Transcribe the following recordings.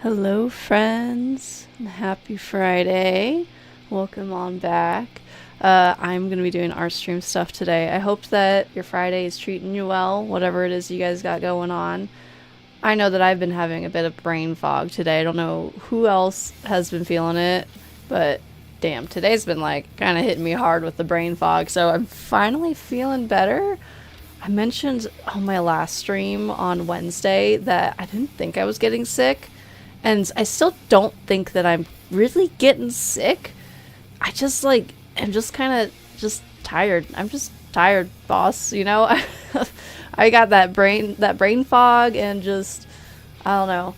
Hello, friends. Happy Friday. Welcome on back. I'm going to be doing our stream stuff today. I hope that your Friday is treating you well, whatever it is you guys got going on. I know that I've been having a bit of brain fog today. I don't know who else has been feeling it, but damn, today's been like kind of hitting me hard with the brain fog. So I'm finally feeling better. I mentioned on my last stream on Wednesday that I didn't think I was getting sick. And I still don't think that I'm really getting sick. I just I'm just kind of just tired. I'm just tired, boss, you know? I got that brain fog and just I don't know.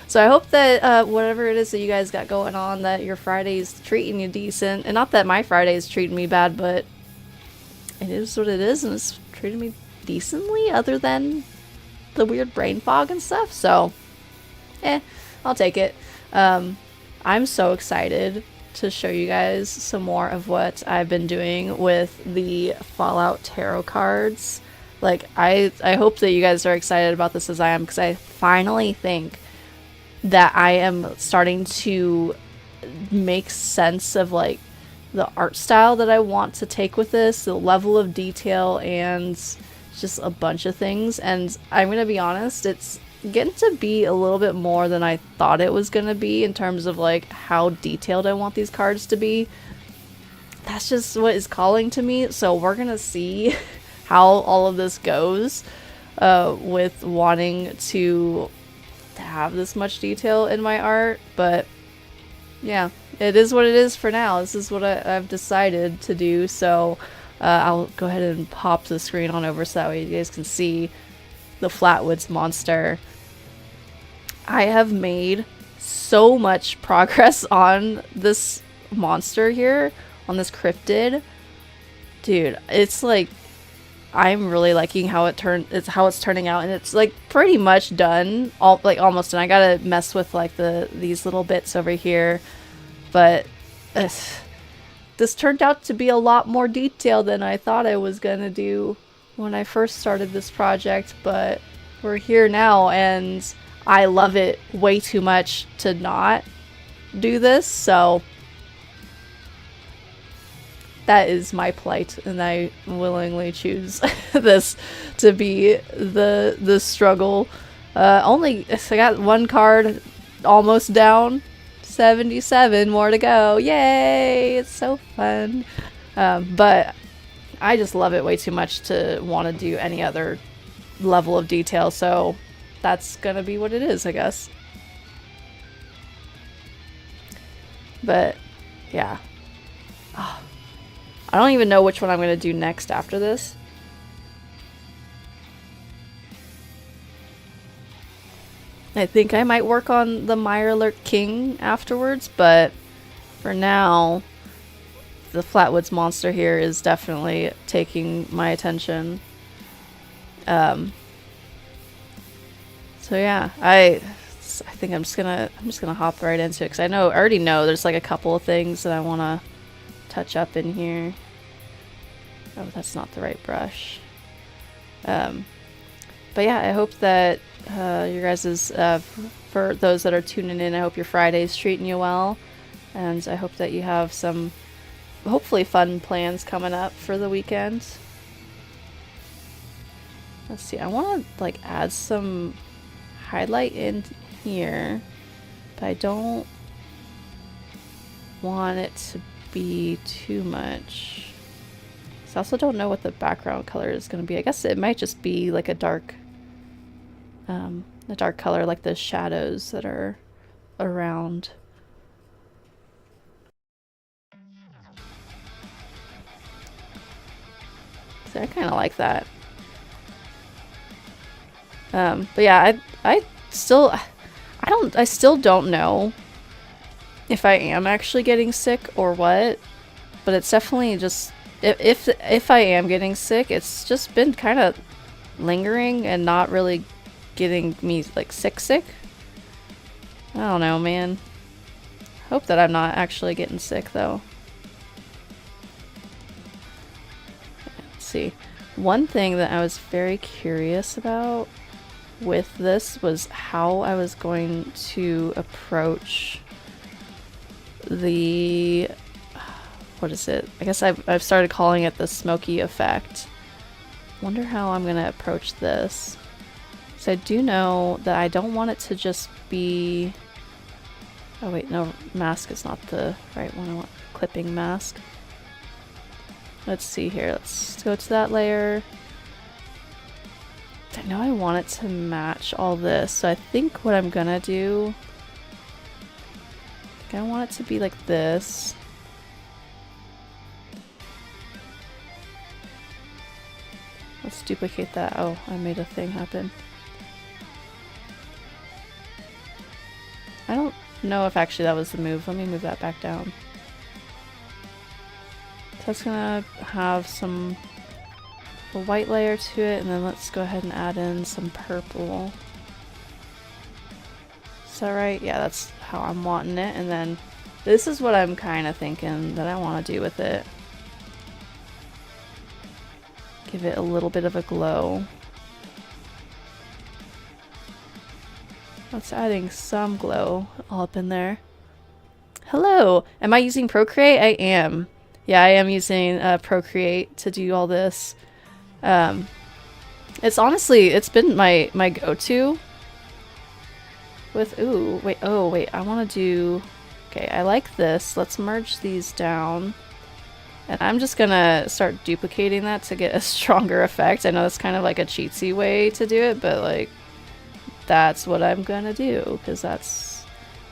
So I hope that whatever it is that you guys got going on, that your Friday's treating you decent. And not that my Friday's treating me bad, but it is what it is and it's treating me decently other than the weird brain fog and stuff. So I'll take it. I'm so excited to show you guys some more of what I've been doing with the Fallout Tarot cards. Like, I hope that you guys are excited about this as I am, because I finally think that I am starting to make sense of, like, the art style that I want to take with this, the level of detail, and just a bunch of things. And I'm going to be honest, it's getting to be a little bit more than I thought it was gonna be in terms of like how detailed I want these cards to be. That's just what is calling to me, so we're gonna see how all of this goes with wanting to have this much detail in my art. But yeah, it is what it is for now. This is what I've decided to do, so I'll go ahead and pop the screen on over so that way you guys can see the Flatwoods monster. I have made so much progress on this monster here, on this cryptid. Dude, it's like I'm really liking how it's turning out, and it's like pretty much done, almost done. I gotta mess with like these little bits over here, but this turned out to be a lot more detailed than I thought I was gonna do when I first started this project, but we're here now and I love it way too much to not do this, so that is my plight, and I willingly choose this to be the struggle. I got one card almost down, 77 more to go. Yay! It's so fun. But I just love it way too much to want to do any other level of detail, so that's gonna be what it is, I guess. But yeah, I don't even know which one I'm gonna do next after this. I think I might work on the Mirelurk King afterwards, but for now the Flatwoods monster here is definitely taking my attention. So yeah, I think I'm just gonna hop right into it, because I already know there's like a couple of things that I want to touch up in here. Oh, that's not the right brush. But yeah, I hope that your guys's for those that are tuning in, I hope your Friday's treating you well, and I hope that you have some hopefully fun plans coming up for the weekend. Let's see, I want to like add some highlight in here, but I don't want it to be too much. So I also don't know what the background color is going to be. I guess it might just be like a dark color, like the shadows that are around. So I kind of like that. But yeah, I still don't know if I am actually getting sick or what, but it's definitely just, if I am getting sick, it's just been kind of lingering and not really getting me like sick. I don't know, man. Hope that I'm not actually getting sick though. Let's see. One thing that I was very curious about with this was how I was going to approach the, what is it? I guess I've started calling it the smoky effect. Wonder how I'm gonna approach this. So I do know that I don't want it to just be, oh wait, no, mask is not the right one. I want clipping mask. Let's see here, let's go to that layer. I know I want it to match all this, so I think what I'm gonna do, I want it to be like this. Let's duplicate that. Oh, I made a thing happen. I don't know if actually that was the move. Let me move that back down. So that's gonna have some a white layer to it, and then let's go ahead and add in some purple. Is that right? Yeah, that's how I'm wanting it. And then this is what I'm kind of thinking that I want to do with it. Give it a little bit of a glow. That's adding some glow all up in there. Hello! Am I using Procreate? I am. Yeah, I am using Procreate to do all this. It's honestly, it's been my go-to with, ooh, wait, oh wait, I want to do, okay, I like this. Let's merge these down. And I'm just gonna start duplicating that to get a stronger effect. I know that's kind of like a cheatsy way to do it, but like, that's what I'm gonna do, because that's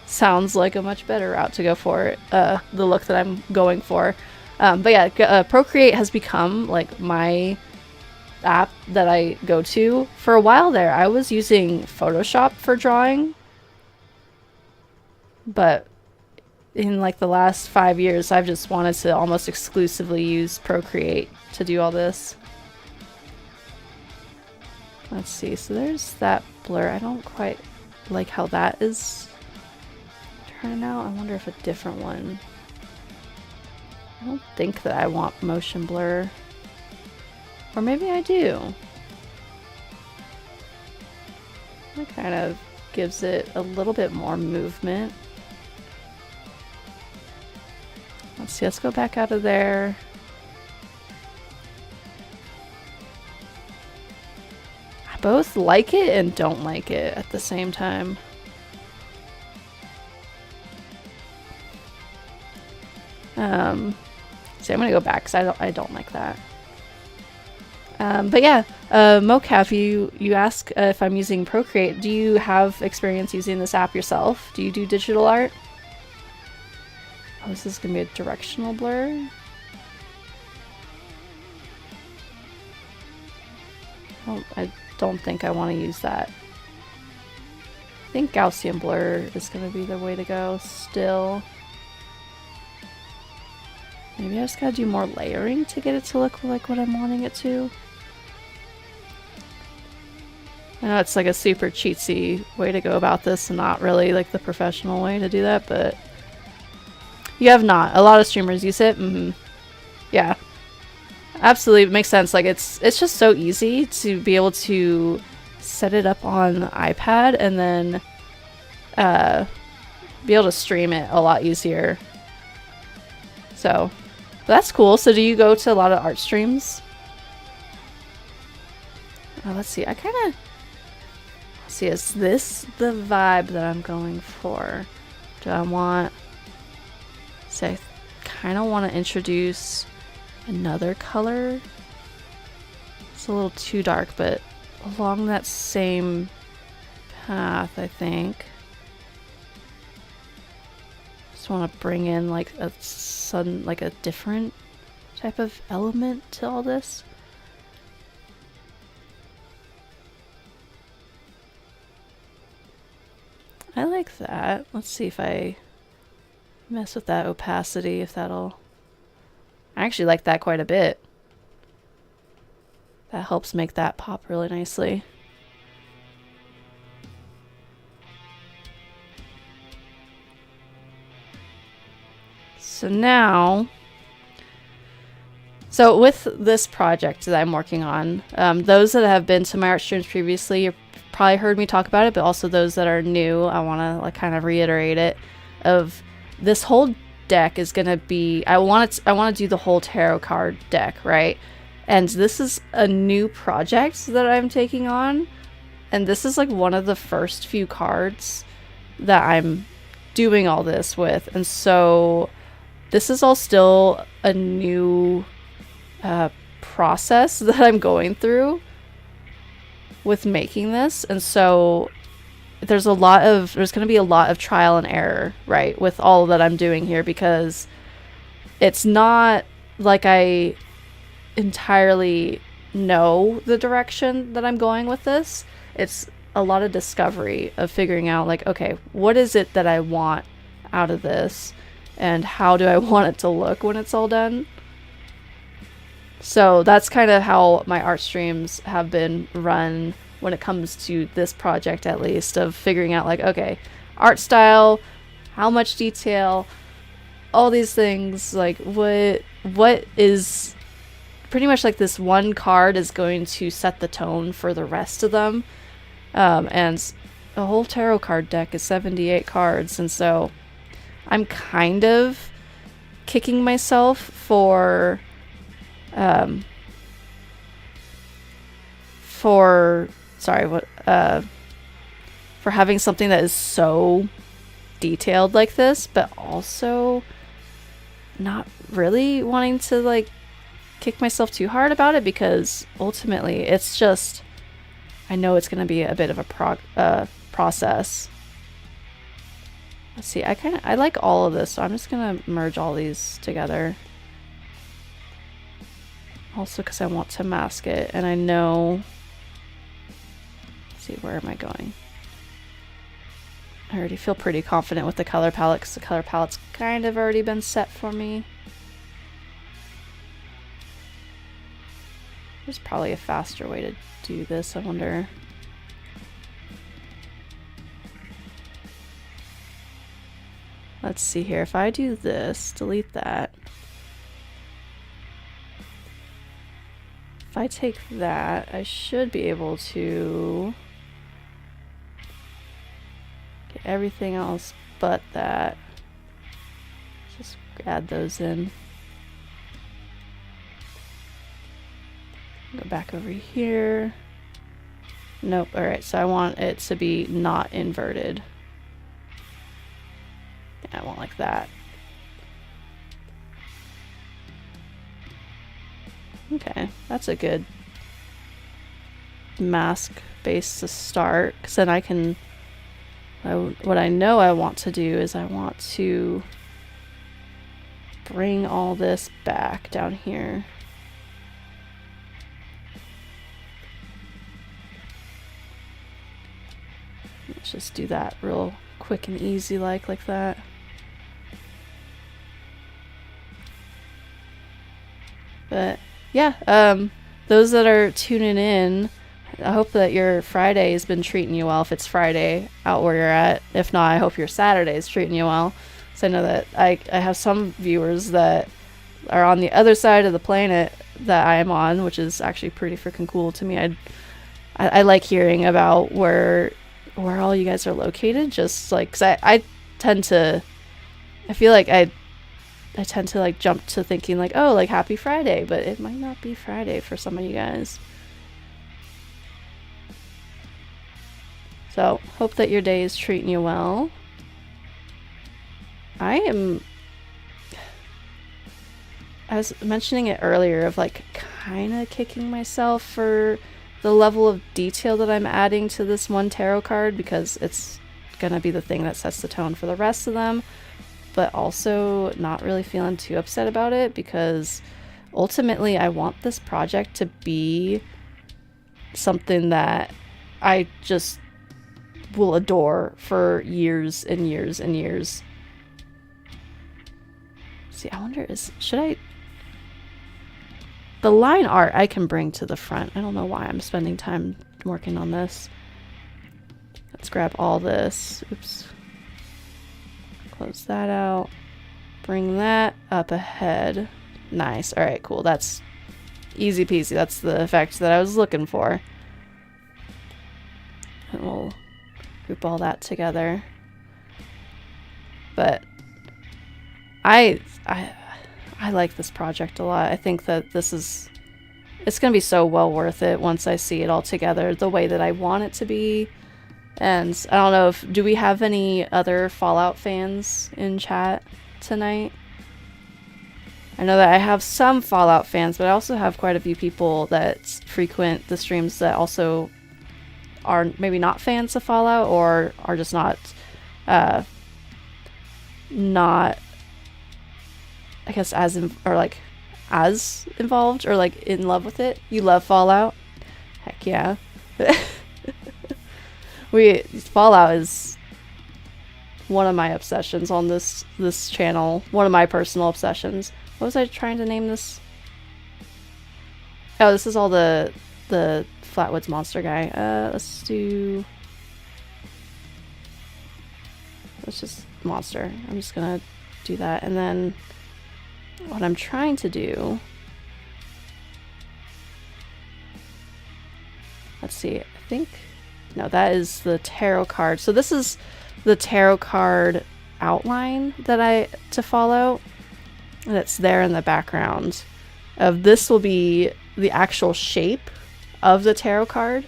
sounds like a much better route to go for the look that I'm going for. But yeah, Procreate has become like my app that I go to. For a while there, I was using Photoshop for drawing, but in like the last 5 years, I've just wanted to almost exclusively use Procreate to do all this. Let's see, so there's that blur. I don't quite like how that is turning out. I wonder if a different one. I don't think that I want motion blur. Or maybe I do. That kind of gives it a little bit more movement. Let's see, let's go back out of there. I both like it and don't like it at the same time. See, I'm gonna go back because I don't like that. But yeah, Mocap, you ask if I'm using Procreate. Do you have experience using this app yourself? Do you do digital art? Oh, this is gonna be a directional blur. Oh, I don't think I want to use that. I think Gaussian blur is gonna be the way to go still. Maybe I just gotta do more layering to get it to look like what I'm wanting it to. I know it's like a super cheatsy way to go about this and not really like the professional way to do that, but you have not. A lot of streamers use it. Yeah. Absolutely, it makes sense. Like it's just so easy to be able to set it up on the iPad and then be able to stream it a lot easier. So that's cool. So do you go to a lot of art streams? Let's see. I kind of see, is this the vibe that I'm going for? Do I want, say, I kind of want to introduce another color. It's a little too dark, but along that same path, I think. Just want to bring in like a sudden, like a different type of element to all this. I like that. Let's see if I mess with that opacity, if that'll... I actually like that quite a bit. That helps make that pop really nicely. So now, So with this project that I'm working on, those that have been to my art streams previously, you've probably heard me talk about it, but also those that are new, I want to like kind of reiterate it. Of this whole deck is gonna be, I want to do the whole tarot card deck, right? And this is a new project that I'm taking on, and this is like one of the first few cards that I'm doing all this with, and so this is all still a new process that I'm going through with making this, and so there's going to be a lot of trial and error, right, with all that I'm doing here, because it's not like I entirely know the direction that I'm going with this. It's a lot of discovery of figuring out like, okay, what is it that I want out of this, and how do I want it to look when it's all done? So that's kind of how my art streams have been run when it comes to this project, at least, of figuring out like, okay, art style, how much detail, all these things, like what is pretty much like this one card is going to set the tone for the rest of them. And the whole tarot card deck is 78 cards, and so I'm kind of kicking myself for having something that is so detailed like this, but also not really wanting to like kick myself too hard about it, because ultimately it's just, I know it's going to be a bit of a process. Let's see, I like all of this, so I'm just going to merge all these together. Also because I want to mask it, and I know, let's see, where am I going? I already feel pretty confident with the color palette, because the color palette's kind of already been set for me. There's probably a faster way to do this, I wonder. Let's see here, if I do this, delete that. If I take that, I should be able to get everything else but that. Just add those in. Go back over here. Nope. Alright, so I want it to be not inverted. Yeah, I want like that. Okay, that's a good mask base to start, because then I can, what I know I want to do is I want to bring all this back down here. Let's just do that real quick and easy like that. But yeah, those that are tuning in, I hope that your Friday has been treating you well, if it's Friday out where you're at. If not, I hope your Saturday is treating you well. So I know that I have some viewers that are on the other side of the planet that I am on, which is actually pretty freaking cool to me. I like hearing about where all you guys are located, just like, cause I tend to, I feel like I tend to like jump to thinking like, oh, like happy Friday, but it might not be Friday for some of you guys. So hope that your day is treating you well. I was mentioning it earlier of like kind of kicking myself for the level of detail that I'm adding to this one tarot card, because it's gonna be the thing that sets the tone for the rest of them, but also not really feeling too upset about it, because ultimately I want this project to be something that I just will adore for years and years and years. See, I wonder, the line art I can bring to the front. I don't know why I'm spending time working on this. Let's grab all this. Oops. Close that out. Bring that up ahead. Nice. All right, cool. That's Easy peasy. That's the effect that I was looking for. And we'll group all that together. But I like this project a lot. I think that it's gonna be so well worth it once I see it all together the way that I want it to be. And I don't know do we have any other Fallout fans in chat tonight? I know that I have some Fallout fans, but I also have quite a few people that frequent the streams that also are maybe not fans of Fallout or are just not I guess as involved or like in love with it. You love Fallout? Heck yeah. Fallout is one of my obsessions on this channel. One of my personal obsessions. What was I trying to name this? Oh, this is all the Flatwoods monster guy. Let's just monster. I'm just gonna do that, and then what I'm trying to do, let's see, I think, no, that is the tarot card. So this is the tarot card outline that to follow. That's there in the background. This will be the actual shape of the tarot card.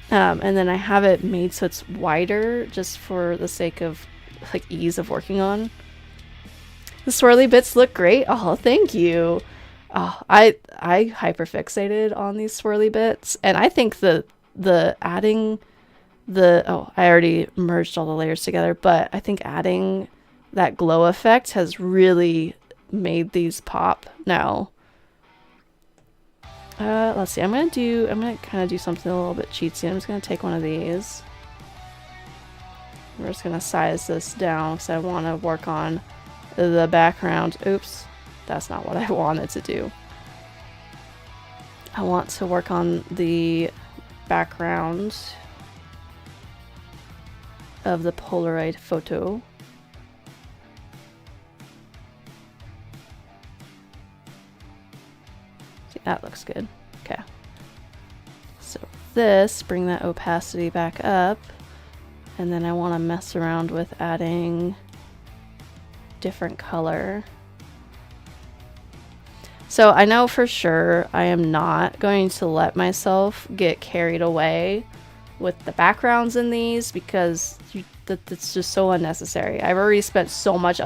And then I have it made so it's wider just for the sake of like ease of working on. The swirly bits look great. Oh, thank you. Oh, I hyperfixated on these swirly bits, and I think the adding I already merged all the layers together, but I think adding that glow effect has really made these pop now. Let's see. I'm gonna kind of do something a little bit cheatsy. I'm just gonna take one of these. We're just gonna size this down because I want to work on the background. Oops, that's not what I wanted to do. I want to work on the background of the Polaroid photo. See, that looks good. Okay. So bring that opacity back up, and then I want to mess around with adding different color. So I know for sure I am not going to let myself get carried away with the backgrounds in these because that's just so unnecessary. I've already spent so much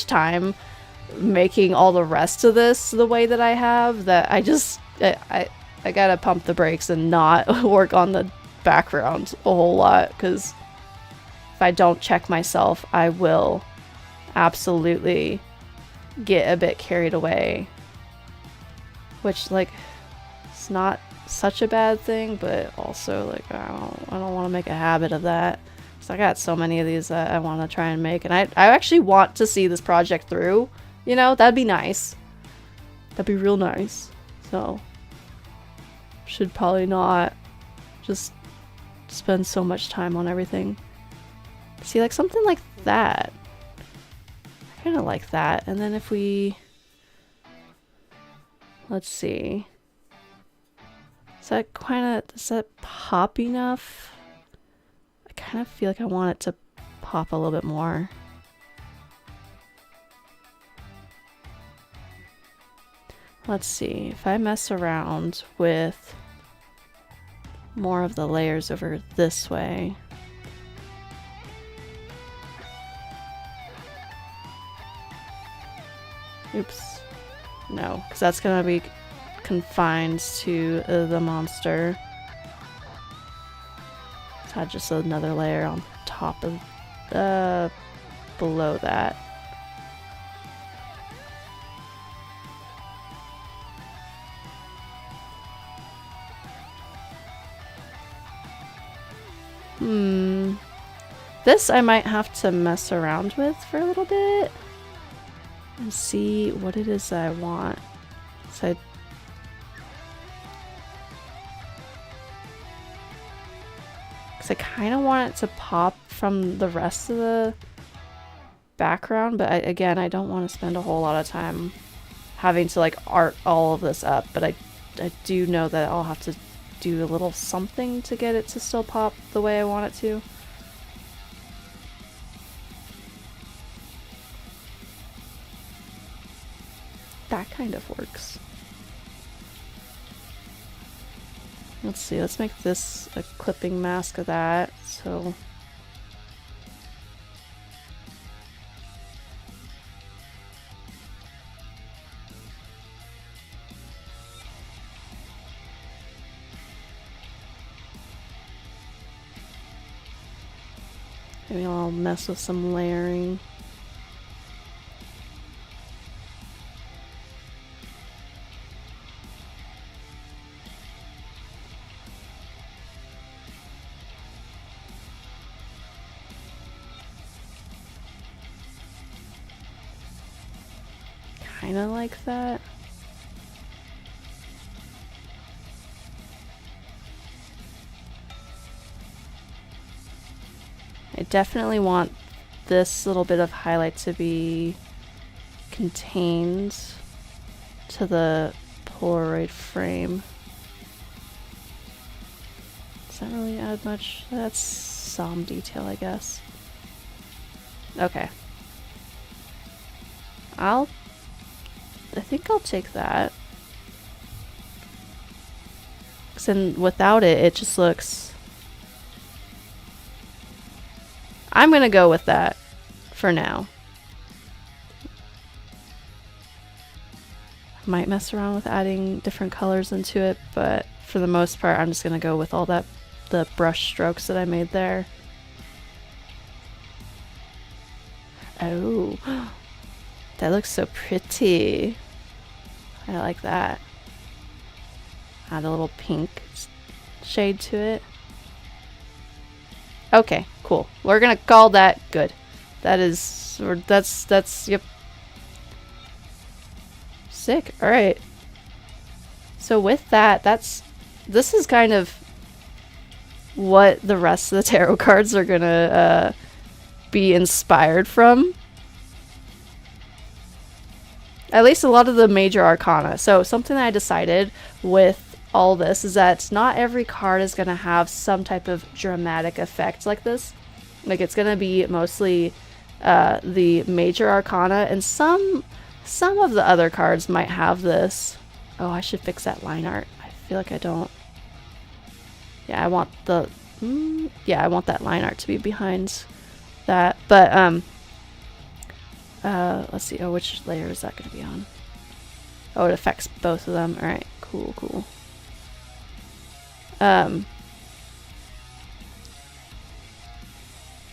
time making all the rest of this the way that I have that I gotta pump the brakes and not work on the background a whole lot, because if I don't check myself, I will absolutely get a bit carried away, which, like, it's not such a bad thing, but also, like, I don't want to make a habit of that, because I got so many of these that I want to try and make, and I actually want to see this project through, you know. That'd be nice. That'd be real nice. So should probably not just spend so much time on everything. See, like something like that. I kind of like that. And then if we, let's see, does that pop enough? I kind of feel like I want it to pop a little bit more. Let's see, if I mess around with more of the layers over this way. Oops. No, because that's going to be confined to the monster. Let's add just another layer on top of below that. This I might have to mess around with for a little bit and see what it is that I want. So I kind of want it to pop from the rest of the background, but again, I don't want to spend a whole lot of time having to like art all of this up, but I do know that I'll have to do a little something to get it to still pop the way I want it to. That kind of works. Let's see, let's make this a clipping mask of that, so... Maybe I'll mess with some layering. Kinda like that. I definitely want this little bit of highlight to be contained to the Polaroid frame. Does that really add much? That's some detail, I guess. Okay. I think I'll take that. 'Cause then without it, it just looks... I'm gonna go with that for now. I might mess around with adding different colors into it, but for the most part, I'm just gonna go with all that, the brush strokes that I made there. Oh, that looks so pretty. I like that. Add a little pink shade to it. Okay, cool. We're gonna call that good. That is, or that's, yep. Sick, alright. So with that, this is kind of what the rest of the tarot cards are gonna be inspired from. At least a lot of the major arcana. So something that I decided with all this is that not every card is going to have some type of dramatic effect like this. Like, it's going to be mostly the major arcana, and some of the other cards might have this. Oh, I should fix that line art. I feel like I don't. Yeah, I want the yeah, I want that line art to be behind that. But let's see. Oh, which layer is that going to be on? Oh, it affects both of them. All right, cool, cool.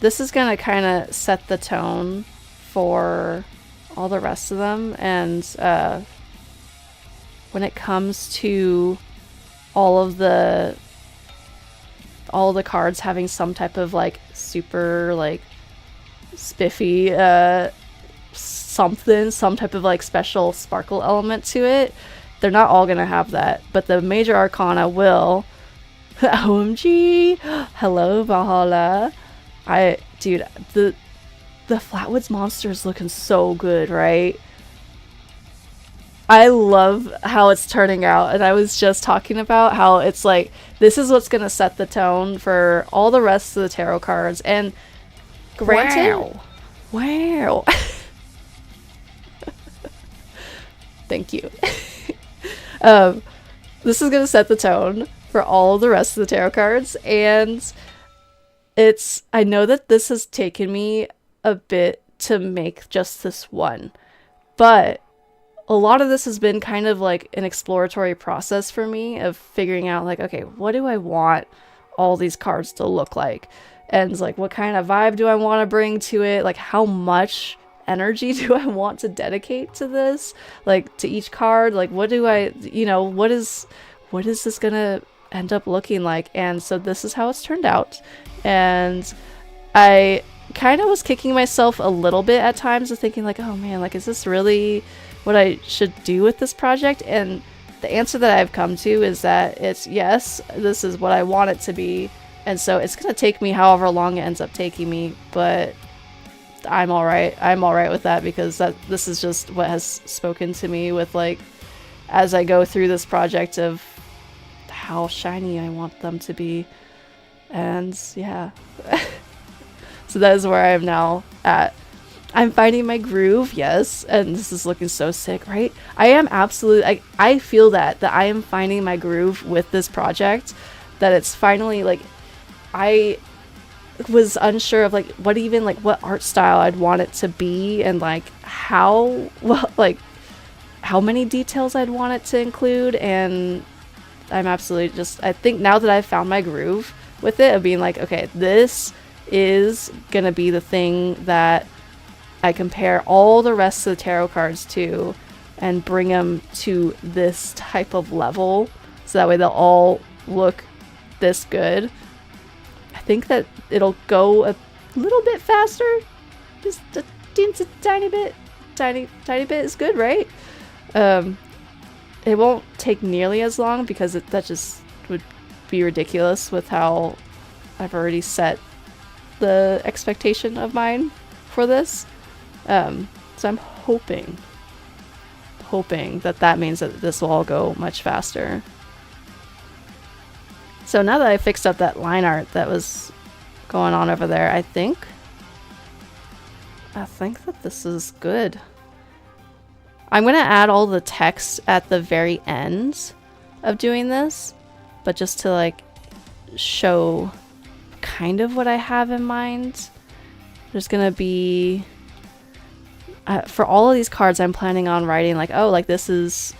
This is gonna kind of set the tone for all the rest of them, and when it comes to all the cards having some type of like super like spiffy some type of like special sparkle element to it, they're not all gonna have that, but the major arcana will. OMG! Hello, Valhalla. Dude, the Flatwoods monster is looking so good, right? I love how it's turning out, and I was just talking about how it's like, this is what's gonna set the tone for all the rest of the tarot cards, and granted... Wow! Thank you. This is gonna set the tone for all the rest of the tarot cards, and I know that this has taken me a bit to make just this one, but a lot of this has been kind of like an exploratory process for me of figuring out like, okay, what do I want all these cards to look like? And like, what kind of vibe do I want to bring to it? Like, how much energy do I want to dedicate to this? Like, to each card? Like, what do I, what is this gonna end up looking like? And so this is how it's turned out. And I kind of was kicking myself a little bit at times of thinking like, oh man, like, is this really what I should do with this project? And the answer that I've come to is that it's yes, this is what I want it to be. And so it's going to take me however long it ends up taking me, but I'm all right. I'm all right with that, because this is just what has spoken to me with, like, as I go through this project of how shiny I want them to be. And yeah. So that is where I am now at. I'm finding my groove, yes, and this is looking so sick, right? I am absolutely, I feel that I am finding my groove with this project, that it's finally, like, I was unsure of, like, what art style I'd want it to be, and, like, how many details I'd want it to include, and I'm absolutely just, I think now that I've found my groove with it, of being like, okay, this is gonna be the thing that I compare all the rest of the tarot cards to, and bring them to this type of level, so that way they'll all look this good. I think that it'll go a little bit faster, just a tiny bit. Tiny bit is good, right? It won't take nearly as long, because that just would be ridiculous with how I've already set the expectation of mine for this. So I'm hoping that means that this will all go much faster. So now that I fixed up that line art that was going on over there, I think that this is good. I'm gonna add all the text at the very end of doing this, but just to, like, show kind of what I have in mind. There's gonna be for all of these cards, I'm planning on writing, like, oh, like, this is,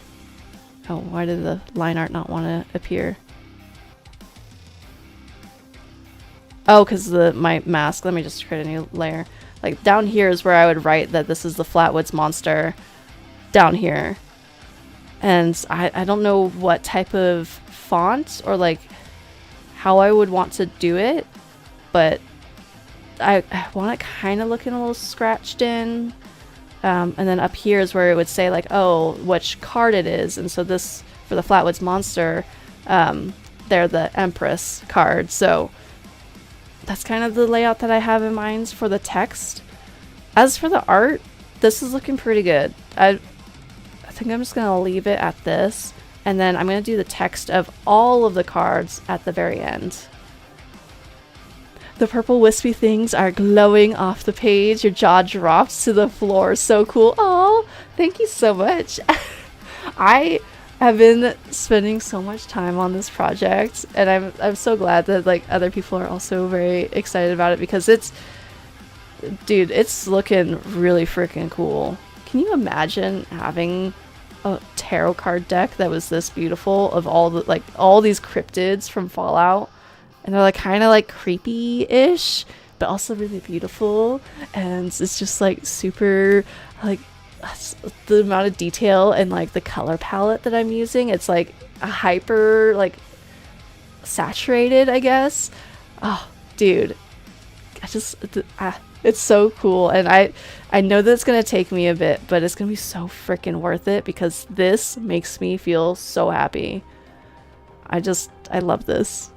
oh, why did the line art not want to appear? Oh, because my mask. Let me just create a new layer. Like, down here is where I would write that this is the Flatwoods monster. Down here. And I don't know what type of font or, like, how I would want to do it, but I want it kind of looking a little scratched in. And then up here is where it would say, like, oh, which card it is. And so this, for the Flatwoods monster, they're the Empress card. So that's kind of the layout that I have in mind for the text. As for the art, this is looking pretty good. I think I'm just going to leave it at this. And then I'm going to do the text of all of the cards at the very end. The purple wispy things are glowing off the page. Your jaw drops to the floor. So cool. Oh, thank you so much. I have been spending so much time on this project, and I'm so glad that, like, other people are also very excited about it, because dude, it's looking really freaking cool. Can you imagine having a tarot card deck that was this beautiful, of all these cryptids from Fallout? And they're, like, kind of, like, creepy-ish, but also really beautiful. And it's just, like, super, like, the amount of detail and, like, the color palette that I'm using. It's, like, a hyper, like, saturated, I guess. Oh, dude. It's so cool. And I know that it's going to take me a bit, but it's going to be so freaking worth it, because this makes me feel so happy. I love this.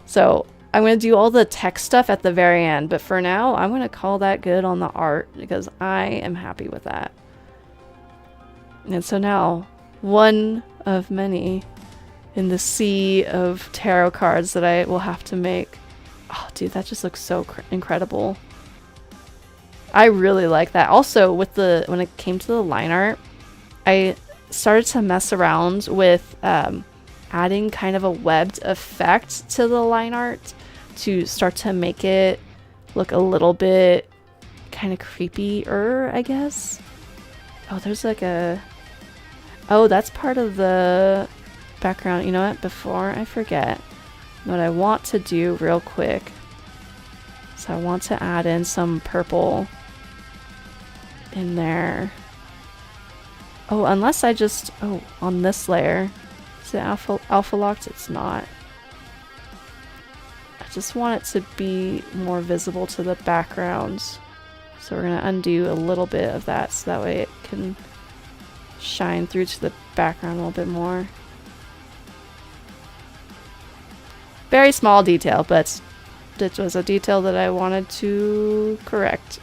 So I'm going to do all the text stuff at the very end, but for now, I'm going to call that good on the art, because I am happy with that. And so now, one of many in the sea of tarot cards that I will have to make. Oh, dude, that just looks so incredible. I really like that. Also, when it came to the line art, I started to mess around with adding kind of a webbed effect to the line art to start to make it look a little bit kind of creepier, I guess. Oh, there's like oh, that's part of the background. You know what? Before I forget, what I want to do real quick, so I want to add in some purple in there. Oh, unless I just, oh, on this layer. Is it alpha locked? It's not. I just want it to be more visible to the background. So we're going to undo a little bit of that, so that way it can shine through to the background a little bit more. Very small detail, but it was a detail that I wanted to correct.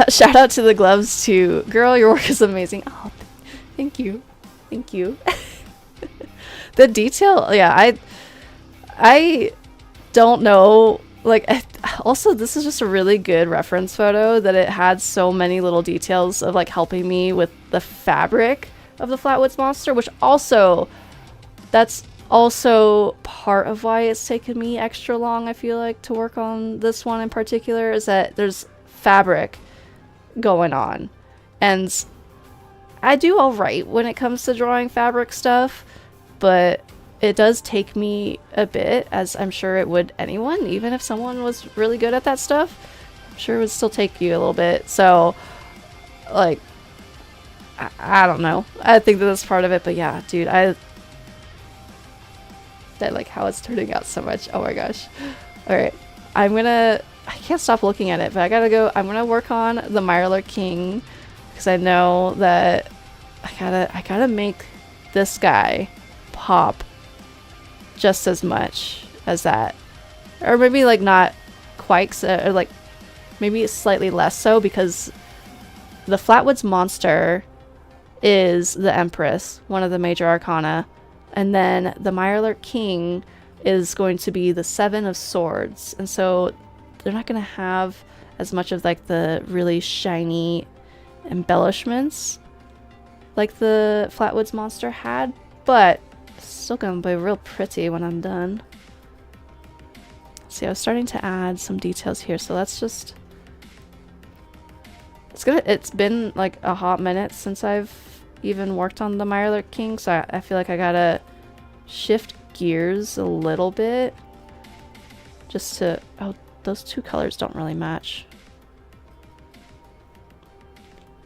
Shout out to the gloves too. Girl, your work is amazing. Oh, thank you. Thank you. The detail, yeah, I don't know. Like, also, this is just a really good reference photo that it had so many little details of like helping me with the fabric of the Flatwoods monster, which also, that's also part of why it's taken me extra long, I feel like, to work on this one in particular, is that there's fabric going on. And I do alright when it comes to drawing fabric stuff, but it does take me a bit, as I'm sure it would anyone, even if someone was really good at that stuff. I'm sure it would still take you a little bit. So, like, I don't know. I think that that's part of it, but yeah, dude, I like how it's turning out so much. Oh my gosh. Alright, I can't stop looking at it, but I gotta go. I'm gonna work on the Mirelurk King, because I know that I gotta make this guy pop just as much as that, or maybe like not quite, or like maybe slightly less so, because the Flatwoods monster is the Empress, one of the major arcana, and then the Mirelurk King is going to be the Seven of Swords, and so they're not going to have as much of like the really shiny embellishments like the Flatwoods monster had, but still gonna be real pretty when I'm done. See, I was starting to add some details here, so let's just... It's been like a hot minute since I've even worked on the Mirelurk King, so I feel like I gotta shift gears a little bit just to... Oh, those two colors don't really match.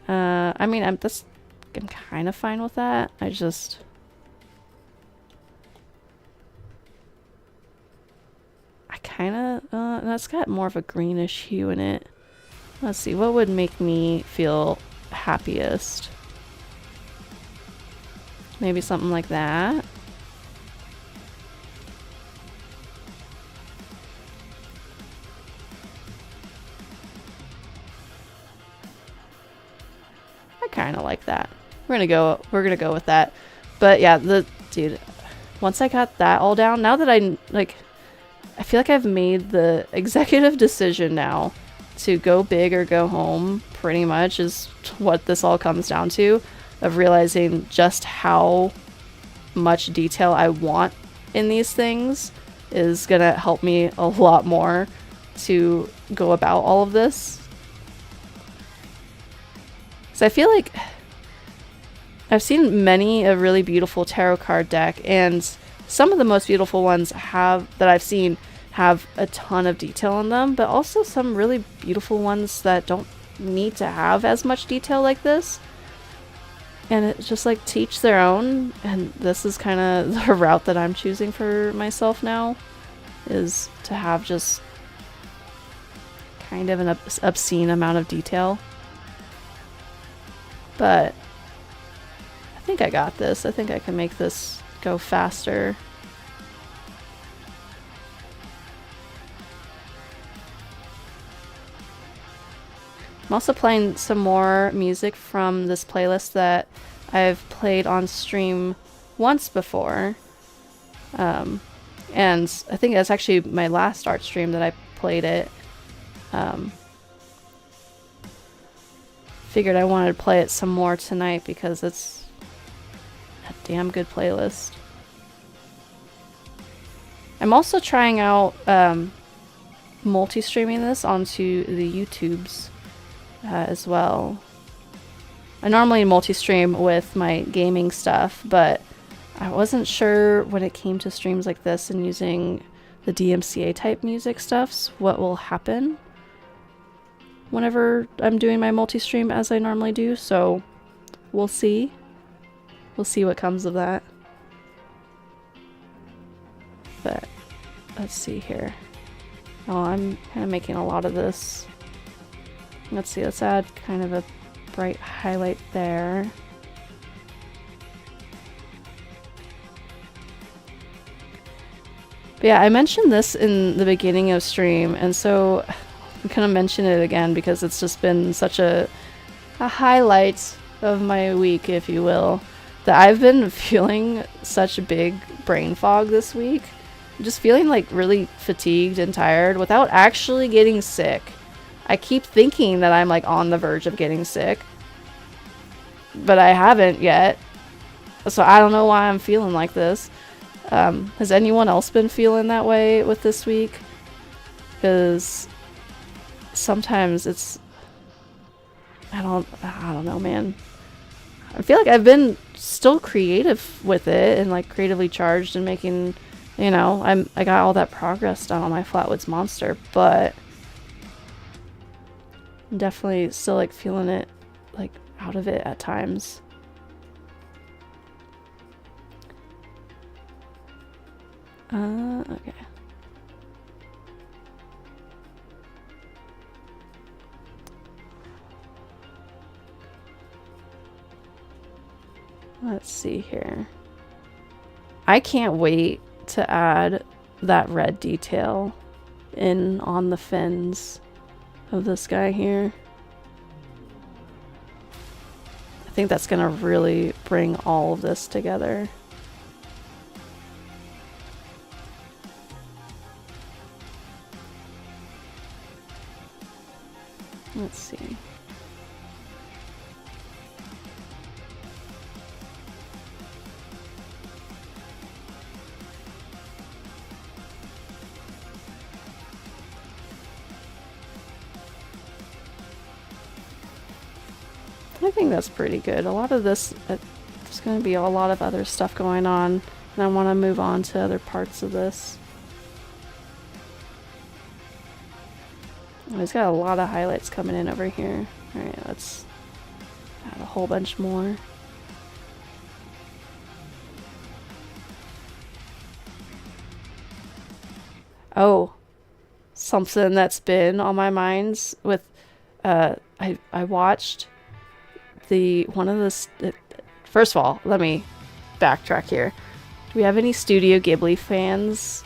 I mean, I'm kind of fine with that. I kind of, that's got more of a greenish hue in it. Let's see, what would make me feel happiest? Maybe something like that. I kind of like that. We're gonna go with that. But yeah, dude, once I got that all down, now that I feel like I've made the executive decision now to go big or go home, pretty much, is what this all comes down to, of realizing just how much detail I want in these things is gonna help me a lot more to go about all of this. So I feel like I've seen many a really beautiful tarot card deck, and some of the most beautiful ones that I've seen have a ton of detail in them, but also some really beautiful ones that don't need to have as much detail like this. And it's just like teach their own, and this is kind of the route that I'm choosing for myself now, is to have just kind of an obscene amount of detail. But I think I got this. I think I can make this go faster. I'm also playing some more music from this playlist that I've played on stream once before. And I think that's actually my last art stream that I played it. Figured I wanted to play it some more tonight because it's a damn good playlist. I'm also trying out multi-streaming this onto the YouTubes as well. I normally multi-stream with my gaming stuff, but I wasn't sure when it came to streams like this and using the DMCA type music stuffs what will happen whenever I'm doing my multi-stream as I normally do, so we'll see. We'll see what comes of that. But let's see here. Oh, I'm kind of making a lot of this. Let's see, let's add kind of a bright highlight there. But yeah, I mentioned this in the beginning of stream, and so I'm gonna mention it again because it's just been such a highlight of my week, if you will, that I've been feeling such a big brain fog this week. I'm just feeling like really fatigued and tired without actually getting sick. I keep thinking that I'm like on the verge of getting sick, but I haven't yet. So I don't know why I'm feeling like this. Has anyone else been feeling that way with this week? Because sometimes it's, I don't know, man. I feel like I've been still creative with it and like creatively charged and making, you know, I got all that progress done on my Flatwoods Monster, but I'm definitely still like feeling it like out of it at times. Okay. Let's see here. I can't wait to add that red detail in on the fins of this guy here. I think that's gonna really bring all of this together. Let's see. I think that's pretty good. A lot of this, there's going to be a lot of other stuff going on, and I want to move on to other parts of this. Oh, he's got a lot of highlights coming in over here. Alright, let's add a whole bunch more. Oh, something that's been on my mind with, I watched one of the, first of all, let me backtrack here. Do we have any Studio Ghibli fans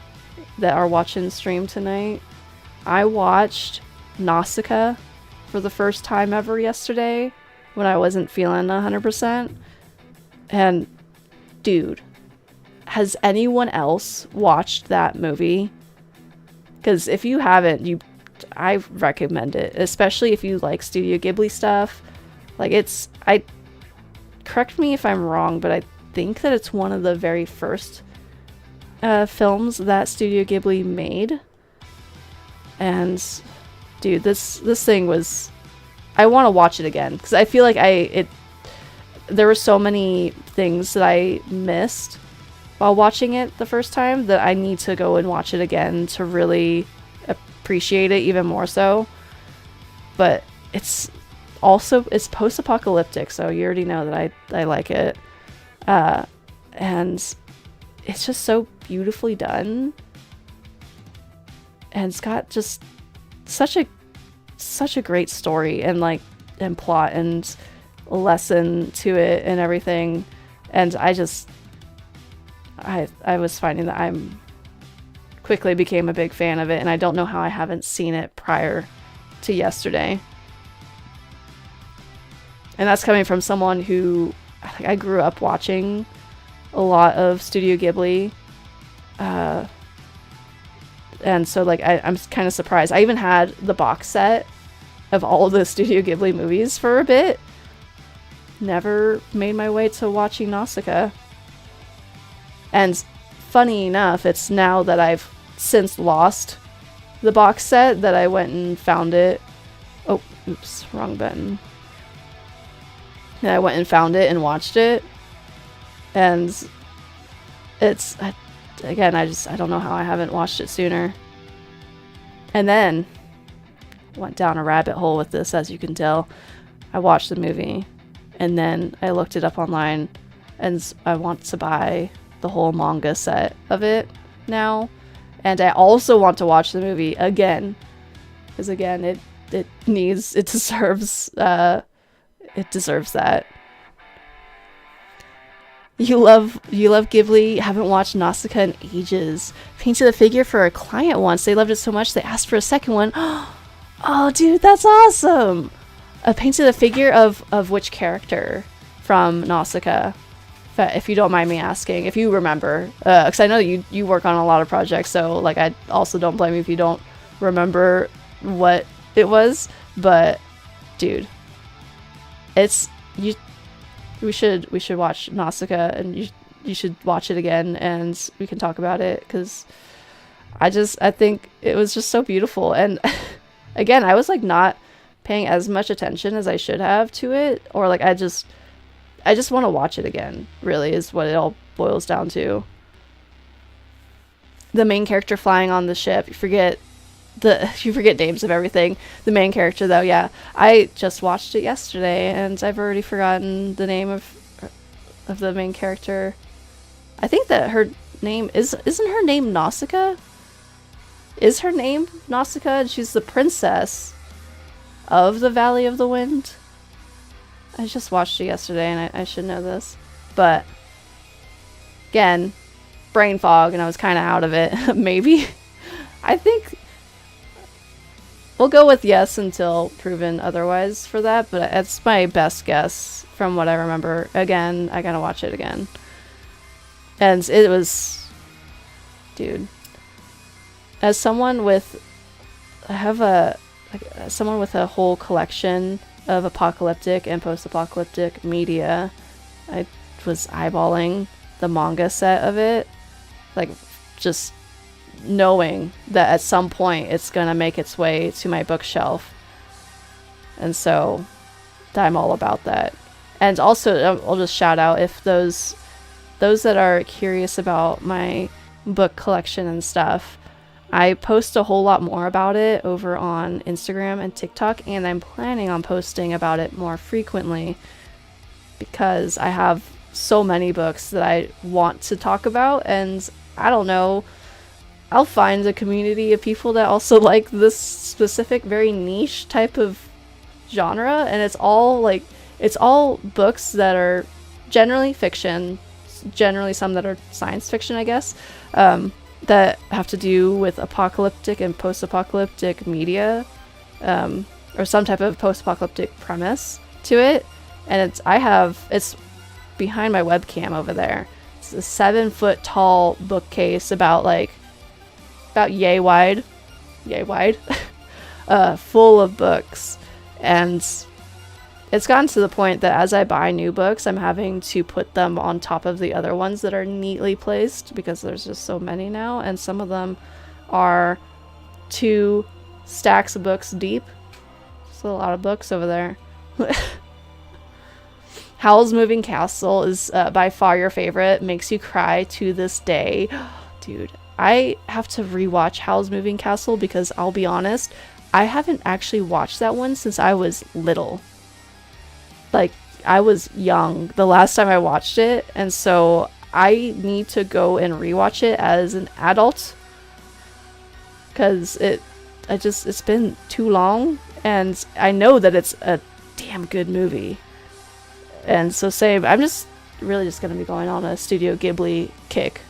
that are watching stream tonight? I watched Nausicaa for the first time ever yesterday when I wasn't feeling 100%. And dude, has anyone else watched that movie? Because if you haven't, I recommend it, especially if you like Studio Ghibli stuff. Like correct me if I'm wrong, but I think that it's one of the very first films that Studio Ghibli made. And dude, this thing was, I want to watch it again because I feel like there were so many things that I missed while watching it the first time that I need to go and watch it again to really appreciate it even more so. But it's post-apocalyptic, so you already know that I like it. And it's just so beautifully done. And it's got just such a great story and plot and lesson to it and everything. And I was finding that I'm quickly became a big fan of it, and I don't know how I haven't seen it prior to yesterday. And that's coming from someone who I grew up watching a lot of Studio Ghibli. And so I'm kind of surprised. I even had the box set of all the Studio Ghibli movies for a bit. Never made my way to watching Nausicaa. And funny enough, it's now that I've since lost the box set that I went and found it. Oh, oops, wrong button. And I went and found it and watched it. And it's, again, I don't know how I haven't watched it sooner. And then went down a rabbit hole with this, as you can tell. I watched the movie, and then I looked it up online, and I want to buy the whole manga set of it now. And I also want to watch the movie again, because again, it deserves that. You love Ghibli, haven't watched Nausicaa in ages. Painted a figure for a client once. They loved it so much they asked for a second one. Oh, dude, that's awesome! I painted a figure of which character from Nausicaa, if you don't mind me asking, if you remember. Because I know you work on a lot of projects, so like I also don't blame you if you don't remember what it was. But, dude, it's you. We should watch Nausicaa, and you should watch it again, and we can talk about it, because I think it was just so beautiful. And again, I was like not paying as much attention as I should have to it, or like I just want to watch it again, really, is what it all boils down to. The main character flying on the ship, you forget names of everything. The main character, though, yeah, I just watched it yesterday, and I've already forgotten the name of the main character. I think that her name isn't her name Nausicaa? Is her name Nausicaa? And she's the princess of the Valley of the Wind. I just watched it yesterday, and I should know this. But, again, brain fog, and I was kind of out of it. Maybe. I think we'll go with yes until proven otherwise for that, but it's my best guess from what I remember. Again, I gotta watch it again. And it was... Dude. As someone with... someone with a whole collection of apocalyptic and post-apocalyptic media, I was eyeballing the manga set of it, like just knowing that at some point it's gonna make its way to my bookshelf, and so I'm all about that. And also, I'll just shout out, if those that are curious about my book collection and stuff, I post a whole lot more about it over on Instagram and TikTok, and I'm planning on posting about it more frequently, because I have so many books that I want to talk about, and I don't know, I'll find a community of people that also like this specific, very niche type of genre, and it's all books that are generally fiction, generally some that are science fiction, I guess, that have to do with apocalyptic and post-apocalyptic media, or some type of post-apocalyptic premise to it. And it's behind my webcam over there. It's a 7-foot tall bookcase about yay wide, full of books. And it's gotten to the point that as I buy new books, I'm having to put them on top of the other ones that are neatly placed, because there's just so many now, and some of them are 2 stacks of books deep. There's a lot of books over there. Howl's Moving Castle is by far your favorite. Makes you cry to this day. Dude, I have to rewatch Howl's Moving Castle, because I'll be honest, I haven't actually watched that one since I was little. Like, I was young the last time I watched it, and so I need to go and rewatch it as an adult, because it's been too long, and I know that it's a damn good movie. And so I'm just really just gonna be going on a Studio Ghibli kick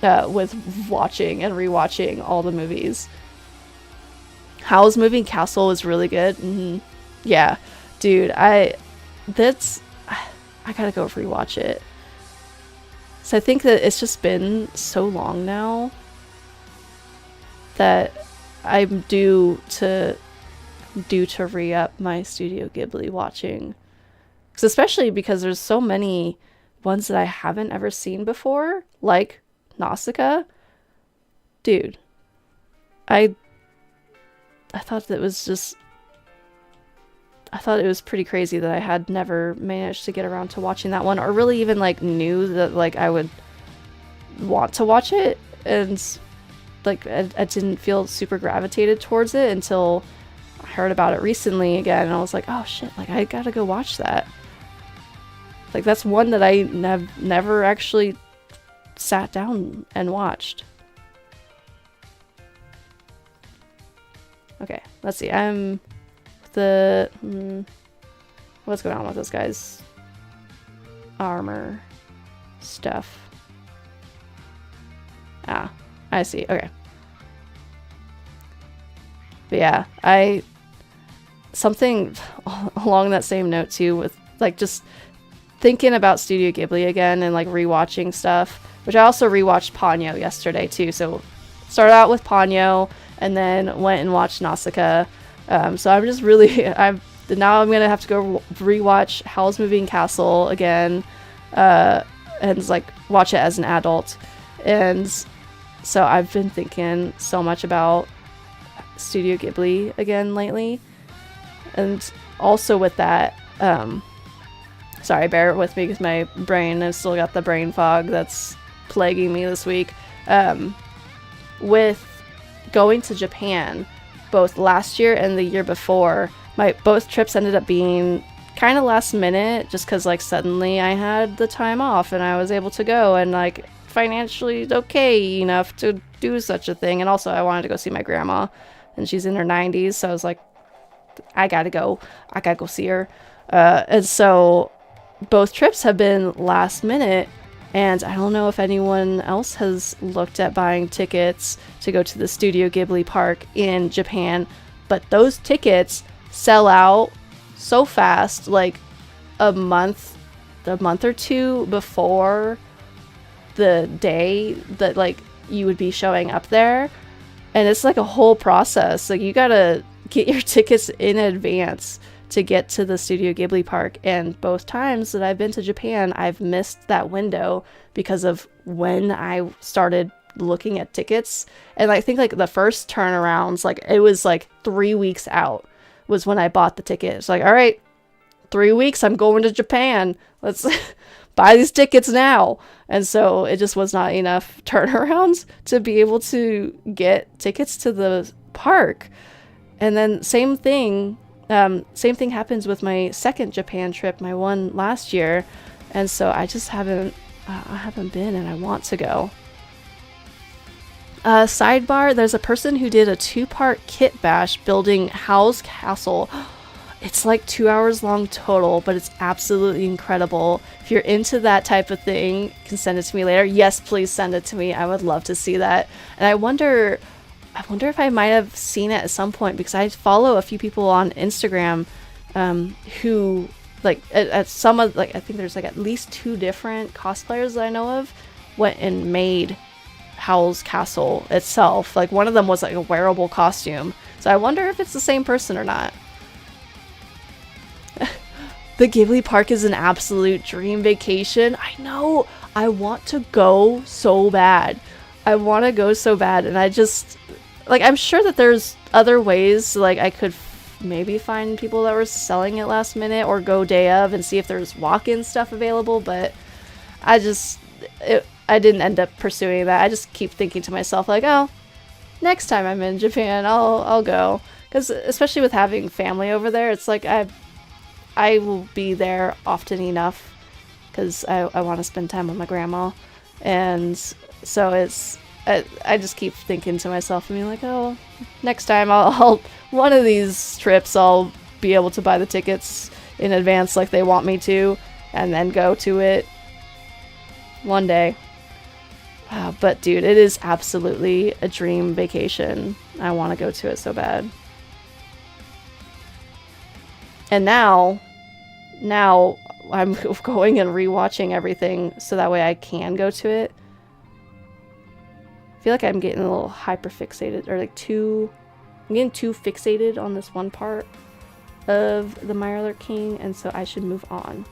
with watching and rewatching all the movies. Howl's Moving Castle is really good. Yeah, dude, I gotta go rewatch it. So I think that it's just been so long now that I'm due to re-up my Studio Ghibli watching. Especially because there's so many ones that I haven't ever seen before, like Nausicaa. Dude, I thought it was pretty crazy that I had never managed to get around to watching that one, or really even knew that I would want to watch it, and I didn't feel super gravitated towards it until I heard about it recently again, and I was like, oh shit, I gotta go watch that. That's one that I never actually sat down and watched. Okay, let's see. What's going on with this guy's armor stuff? Ah, I see. Okay. But yeah, I something along that same note too, with like just thinking about Studio Ghibli again and like rewatching stuff, which I also rewatched Ponyo yesterday too. So started out with Ponyo and then went and watched Nausicaa. So I'm just really now I'm gonna have to go rewatch Howl's Moving Castle again, and like watch it as an adult. And so I've been thinking so much about Studio Ghibli again lately. And also with that, sorry, bear with me because my brain, I've still got the brain fog that's plaguing me this week. With going to Japan, both last year and the year before, both trips ended up being kind of last minute, just because like suddenly I had the time off and I was able to go and like financially okay enough to do such a thing. And also I wanted to go see my grandma, and she's in her 90s, so I was like, I gotta go see her. And so both trips have been last minute, and I don't know if anyone else has looked at buying tickets to go to the Studio Ghibli park in Japan, but those tickets sell out so fast, like a month or two before the day that like you would be showing up there. And it's like a whole process. Like you gotta get your tickets in advance to get to the Studio Ghibli park. And both times that I've been to Japan, I've missed that window because of when I started looking at tickets. And I think like the first turnarounds, like it was like 3 weeks out was when I bought the ticket. It's like, all right, 3 weeks, I'm going to Japan. Let's buy these tickets now. And so it just was not enough turnarounds to be able to get tickets to the park. And then same thing happens with my second Japan trip, my one last year. And so I just haven't been, and I want to go. Sidebar, there's a person who did a 2-part kit bash building Howl's Castle. It's like 2 hours long total, but it's absolutely incredible. If you're into that type of thing, you can send it to me later. Yes, please send it to me. I would love to see that. And I wonder if I might have seen it at some point, because I follow a few people on Instagram who like at some of, like I think there's like at least 2 different cosplayers that I know of went and made Howl's Castle itself. Like one of them was like a wearable costume. So I wonder if it's the same person or not. The Ghibli Park is an absolute dream vacation. I know. I want to go so bad. And I just, like, I'm sure that there's other ways, like, I could maybe find people that were selling it last minute or go day of and see if there's walk-in stuff available, but I didn't end up pursuing that. I just keep thinking to myself, like, oh, next time I'm in Japan, I'll go. Because especially with having family over there, it's like I will be there often enough because I want to spend time with my grandma. And so I just keep thinking to myself, I mean, like, oh, next time I'll one of these trips I'll be able to buy the tickets in advance like they want me to, and then go to it one day. But dude, it is absolutely a dream vacation. I want to go to it so bad. And now I'm going and rewatching everything so that way I can go to it. I feel like I'm getting a little hyper fixated, or like I'm getting too fixated on this one part of the Mirror King, and so I should move on.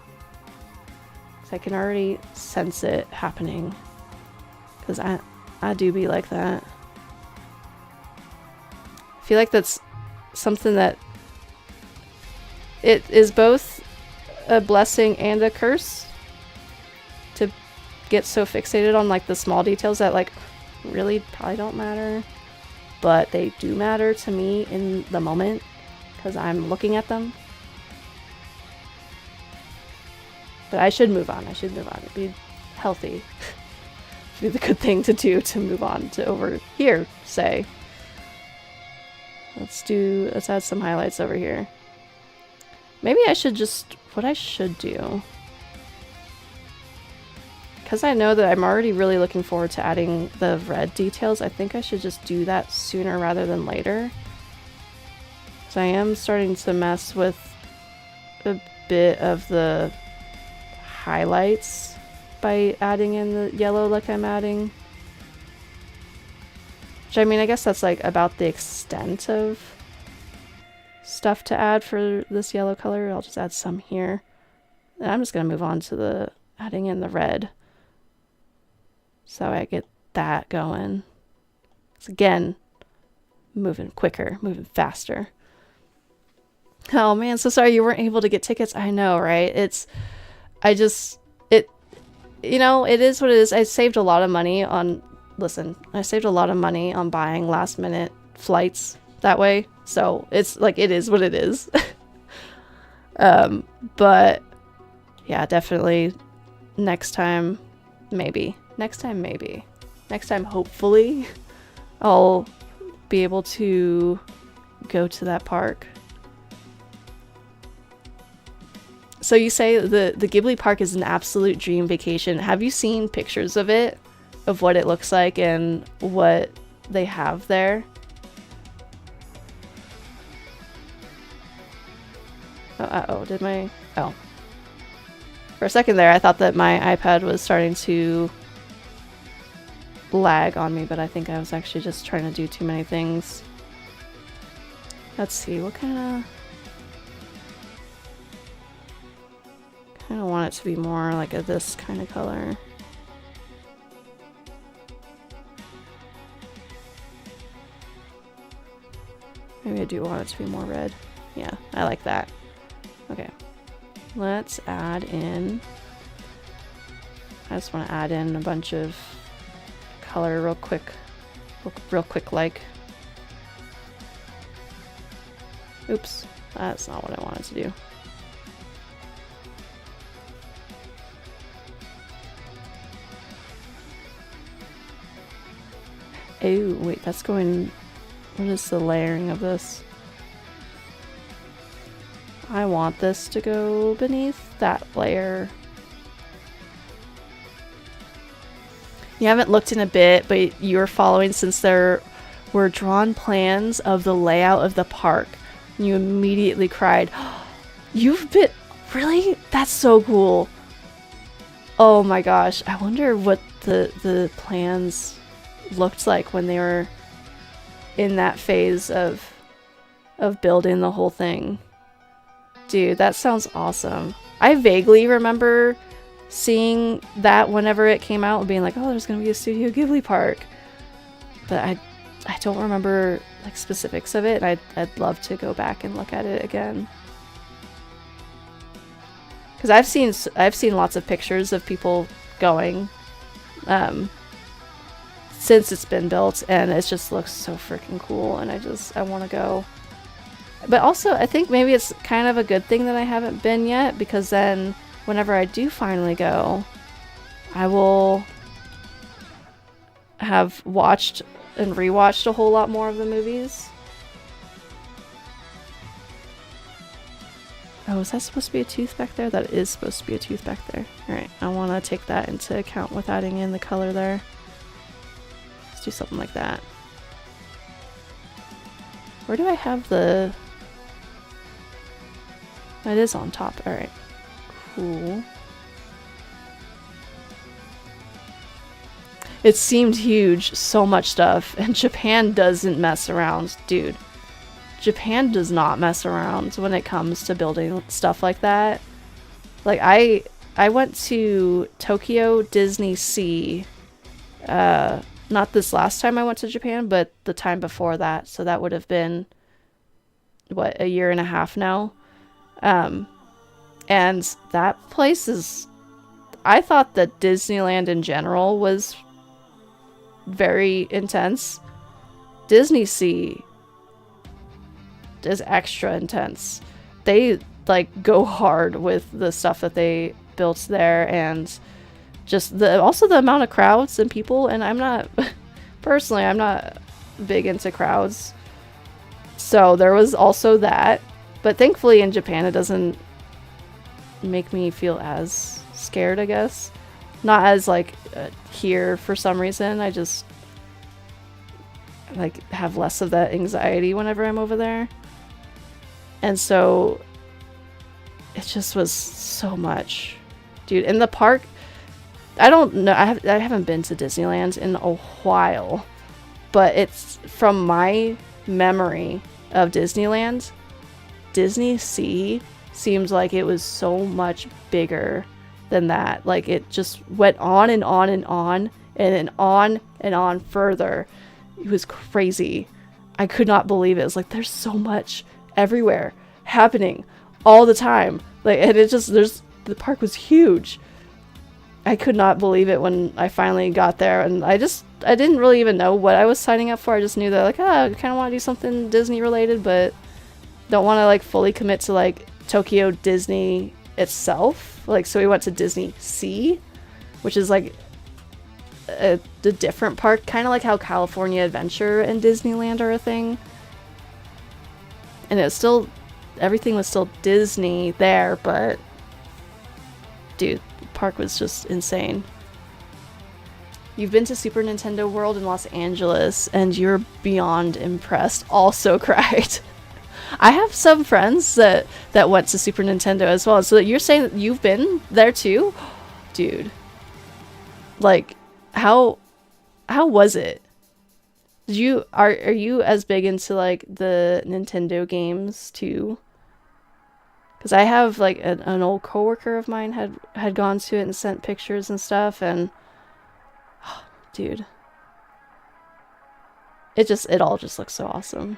So I can already sense it happening, because I do be like that. I feel like that's something that it is both a blessing and a curse to get so fixated on like the small details that like really probably don't matter, but they do matter to me in the moment because I'm looking at them. But I should move on. It'd be healthy. It'd be the good thing to do, to move on to over here, say. Let's add some highlights over here. Maybe I should what I should do, because I know that I'm already really looking forward to adding the red details, I think I should just do that sooner rather than later. So I am starting to mess with a bit of the highlights by adding in the yellow like I'm adding. Which, I mean, I guess that's like about the extent of stuff to add for this yellow color. I'll just add some here. And I'm just going to move on to the adding in the red. So I get that going. So again, moving quicker, moving faster. Oh man, so sorry you weren't able to get tickets. I know, right? You know, it is what it is. I saved a lot of money on, I saved a lot of money on buying last minute flights that way. So it's like, it is what it is. But yeah, definitely next time, maybe. Next time, maybe. Next time, hopefully, I'll be able to go to that park. So you say the Ghibli Park is an absolute dream vacation. Have you seen pictures of it? Of what it looks like and what they have there? Oh, uh-oh, did my... Oh. For a second there, I thought that my iPad was starting to lag on me, but I think I was actually just trying to do too many things. Let's see, what kind of want it to be more like a this kind of color. Maybe I do want it to be more red. Yeah, I like that. Okay, let's add in, I just want to add in a bunch of color real quick like. Oops, that's not what I wanted to do. Oh, wait, that's going... What is the layering of this? I want this to go beneath that layer. You haven't looked in a bit, but you're following since there were drawn plans of the layout of the park. And you immediately cried, oh, you've been... Really? That's so cool. Oh my gosh. I wonder what the plans looked like when they were in that phase of building the whole thing. Dude, that sounds awesome. I vaguely remember seeing that whenever it came out and being like, oh, there's gonna be a Studio Ghibli park. But I don't remember like specifics of it. I'd love to go back and look at it again. Because I've seen lots of pictures of people going since it's been built, and it just looks so freaking cool, and I want to go. But also, I think maybe it's kind of a good thing that I haven't been yet, because then whenever I do finally go, I will have watched and rewatched a whole lot more of the movies. Oh, is that supposed to be a tooth back there? That is supposed to be a tooth back there. Alright, I want to take that into account with adding in the color there. Let's do something like that. Where do I have the... It is on top. Alright. Cool. It seemed huge. So much stuff. And Japan doesn't mess around. Dude. Japan does not mess around when it comes to building stuff like that. Like, I went to Tokyo Disney Sea, not this last time I went to Japan, but the time before that. So that would have been, what, 1.5 years now? And that place is... I thought that Disneyland in general was very intense. Disney Sea is extra intense. They like go hard with the stuff that they built there, and just also the amount of crowds and people. And I'm not personally, I'm not big into crowds, so there was also that. But thankfully in Japan it doesn't make me feel as scared, I guess. Not as like here for some reason. I just like have less of that anxiety whenever I'm over there. And so it just was so much. Dude, in the park, I don't know, I haven't been to Disneyland in a while, but it's from my memory of Disneyland, Disney Sea seems like it was so much bigger than that. Like it just went on and on and on and then on and on further. It was crazy. I could not believe it. It was like there's so much everywhere happening all the time. Like, and it just, the park was huge. I could not believe it when I finally got there, and I didn't really even know what I was signing up for. I just knew that, like, I kind of want to do something Disney related, but don't want to, like, fully commit to, like, Tokyo Disney itself. Like, so we went to Disney Sea, which is, like, a different park, kind of like how California Adventure and Disneyland are a thing. And it's still, everything was still Disney there, but, dude, park was just insane. You've been to Super Nintendo World in Los Angeles and you're beyond impressed. Also cried. I have some friends that went to Super Nintendo as well. So you're saying that you've been there too? Dude. Like, how was it? Are you as big into like the Nintendo games too? Because I have, like, an old coworker of mine had gone to it and sent pictures and stuff, and... Oh, dude. It all just looks so awesome.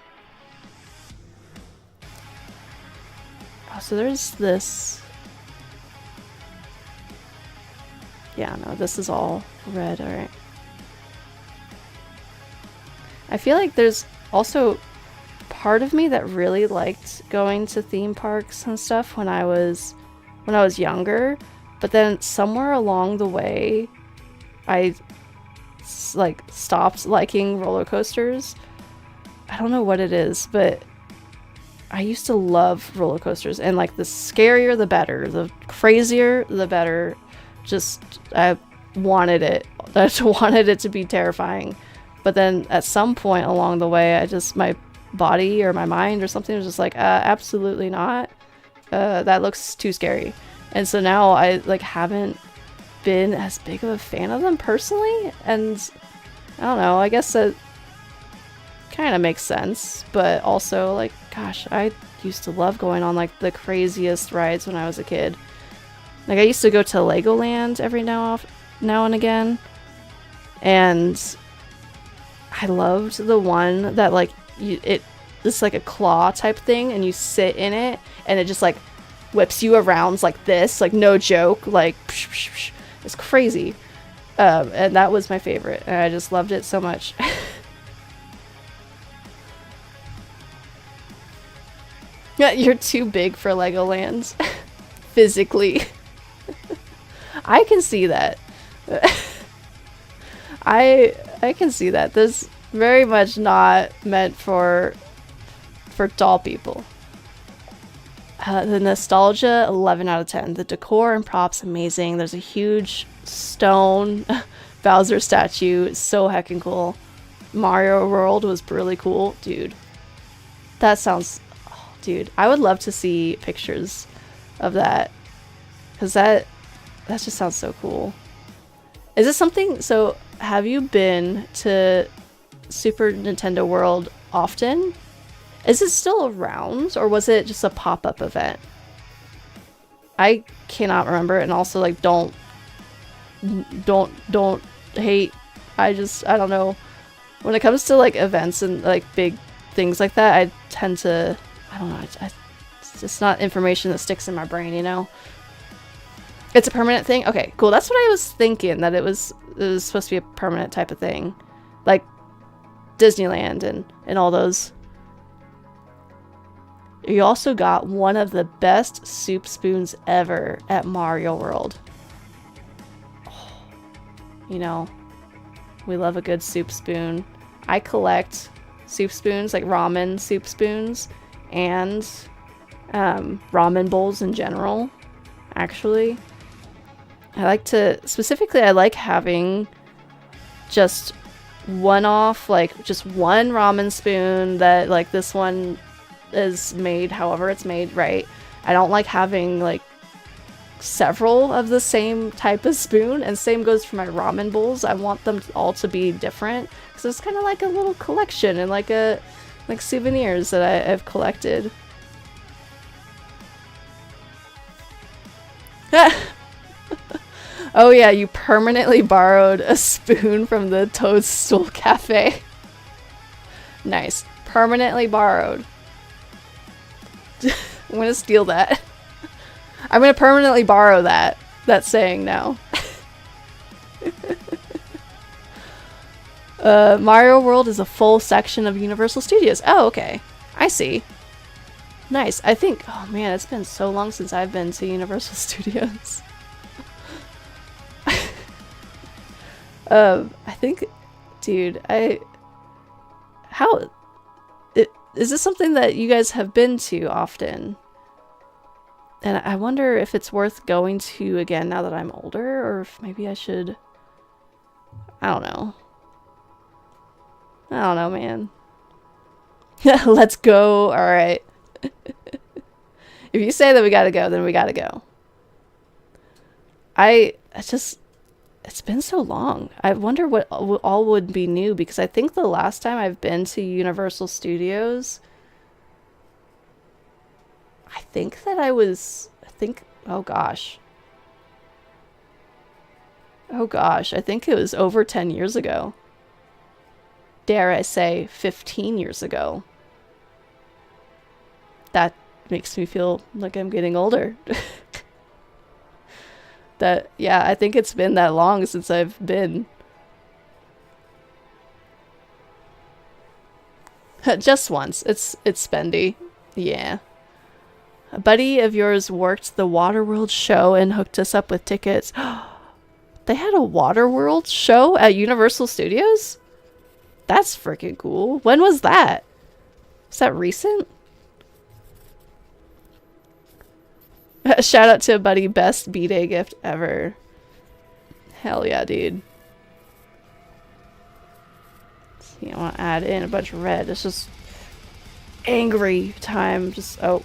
Oh, so there's this... Yeah, no, this is all red, alright. I feel like there's also part of me that really liked going to theme parks and stuff when I was younger, but then somewhere along the way I like stopped liking roller coasters. I don't know what it is, but I used to love roller coasters, and like the scarier the better, the crazier the better. Just I wanted it. I just wanted it to be terrifying. But then at some point along the way, my body or my mind or something was just like, absolutely not. That looks too scary. And so now I like haven't been as big of a fan of them personally, and I don't know, I guess that kind of makes sense, but also like, gosh, I used to love going on like the craziest rides when I was a kid. Like I used to go to Legoland every now and again, and I loved the one that like it's like a claw type thing, and you sit in it and it just like whips you around like this, like no joke, like psh, psh, psh. It's crazy. And that was my favorite, and I just loved it so much. Yeah, you're too big for Legoland. Physically. I can see that. I can see that. This is very much not meant for tall people. The nostalgia, 11 out of 10. The decor and props, amazing. There's a huge stone Bowser statue. So heckin' cool. Mario World was really cool. Dude. That sounds... Oh, dude, I would love to see pictures of that. Because that just sounds so cool. Is this something... So, have you been to Super Nintendo World often? Is it still around, or was it just a pop-up event? I cannot remember, and also like don't hate. I don't know. When it comes to like events and like big things like that, I tend to, I don't know. It's just not information that sticks in my brain, you know. It's a permanent thing. Okay, cool. That's what I was thinking, that it was supposed to be a permanent type of thing, like Disneyland and all those. You also got one of the best soup spoons ever at Mario World. Oh, you know, we love a good soup spoon. I collect soup spoons, like ramen soup spoons, and ramen bowls in general, actually. I like having just one-off, like just one ramen spoon that like this one is made however it's made, right? I don't like having like several of the same type of spoon, and same goes for my ramen bowls. I want them all to be different because it's kind of like a little collection and like souvenirs that I've collected. Oh yeah, you permanently borrowed a spoon from the Toadstool Cafe. Nice. Permanently borrowed. I'm gonna steal that. I'm gonna permanently borrow that saying now. Mario World is a full section of Universal Studios. Oh, okay. I see. Nice. I think, oh man, it's been so long since I've been to Universal Studios. I think, dude, is this something that you guys have been to often? And I wonder if it's worth going to again now that I'm older, or if maybe I should, I don't know. I don't know, man. Let's go. All right. If you say that we gotta go, then we gotta go. It's been so long. I wonder what all would be new, because I think the last time I've been to Universal Studios, I think, oh gosh. Oh gosh, I think it was over 10 years ago. Dare I say 15 years ago. That makes me feel like I'm getting older. Yeah, I think it's been that long since I've been. Just once. It's spendy. Yeah. A buddy of yours worked the Waterworld show and hooked us up with tickets. They had a Waterworld show at Universal Studios? That's freaking cool. When was that? Is that recent? Shout out to a buddy, best B-Day gift ever. Hell yeah, dude. See, I want to add in a bunch of red. It's just angry time. Just, oh.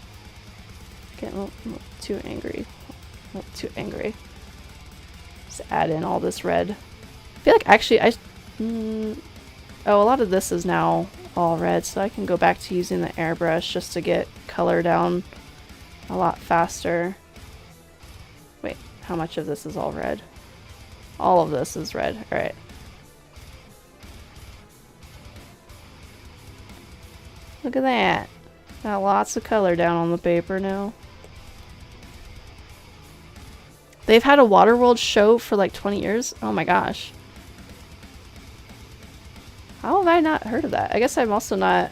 Getting a little too angry. A little too angry. Just add in all this red. I feel like actually oh, a lot of this is now all red, so I can go back to using the airbrush just to get color down a lot faster. Wait, how much of this is all red? All of this is red. Alright. Look at that. Got lots of color down on the paper now. They've had a Waterworld show for like 20 years? Oh my gosh. How have I not heard of that? I guess I'm also not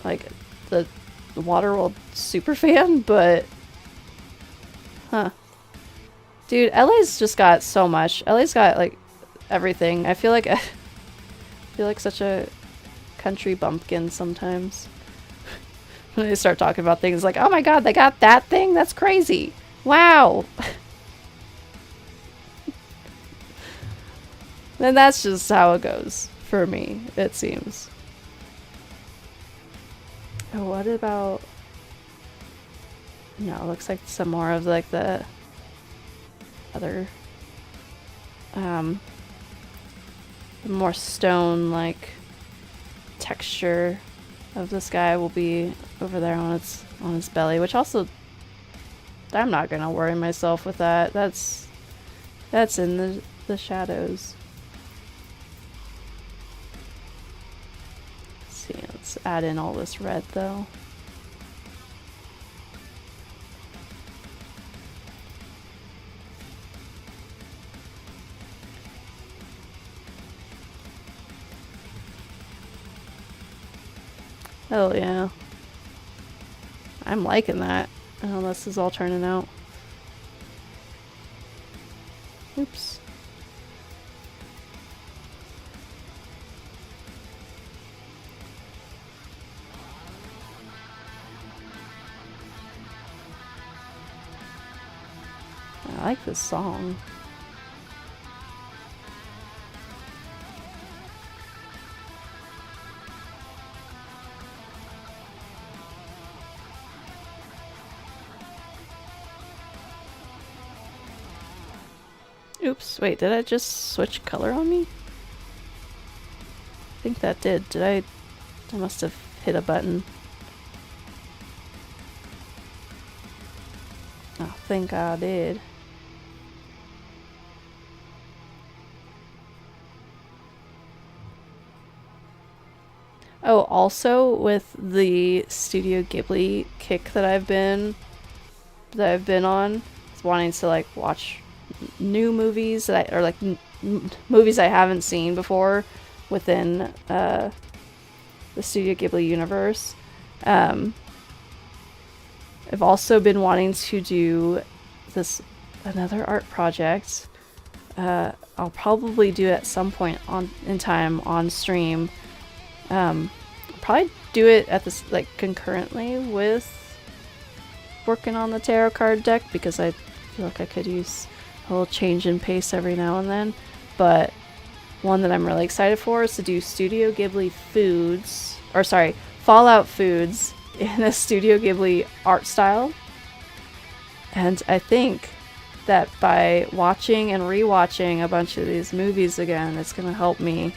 like the Waterworld super fan, but huh. Dude, LA's just got so much. LA's got like everything. I feel like such a country bumpkin sometimes. When they start talking about things like, oh my god, they got that thing? That's crazy. Wow. And that's just how it goes for me, it seems. Oh, what about... No, it looks like some more of like the other the more stone like texture of this guy will be over there on his belly, which also I'm not gonna worry myself with that. That's in the shadows. Let's see, let's add in all this red though. Oh yeah. I'm liking that. Oh, this is all turning out. Oops. I like this song. Oops, wait, did I just switch color on me? I think that did. I must have hit a button. I think I did. Oh, also with the Studio Ghibli kick that I've been on, wanting to like watch new movies or like movies I haven't seen before within the Studio Ghibli universe. I've also been wanting to do another art project. I'll probably do it at some point in time on stream. Probably do it at this like concurrently with working on the tarot card deck, because I feel like I could use a little change in pace every now and then. But one that I'm really excited for is to do Studio Ghibli Fallout foods in a Studio Ghibli art style. And I think that by watching and rewatching a bunch of these movies again, it's going to help me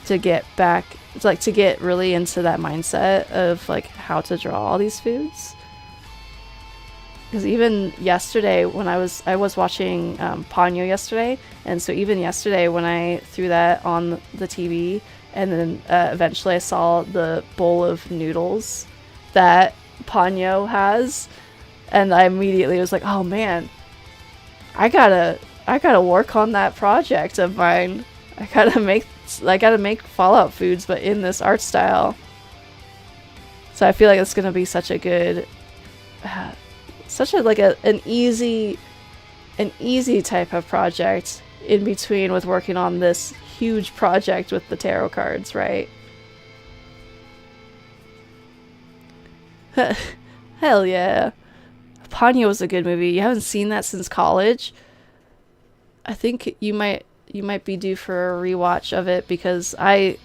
to get really into that mindset of like how to draw all these foods. Because even yesterday when I was watching Ponyo yesterday, and so even yesterday when I threw that on the TV, and then eventually I saw the bowl of noodles that Ponyo has, and I immediately was like, oh man, I gotta work on that project of mine. I gotta make Fallout foods, but in this art style. So I feel like it's gonna be such a good, an easy type of project in between with working on this huge project with the tarot cards, right? Hell yeah. Ponyo was a good movie. You haven't seen that since college? I think you might be due for a rewatch of it, because it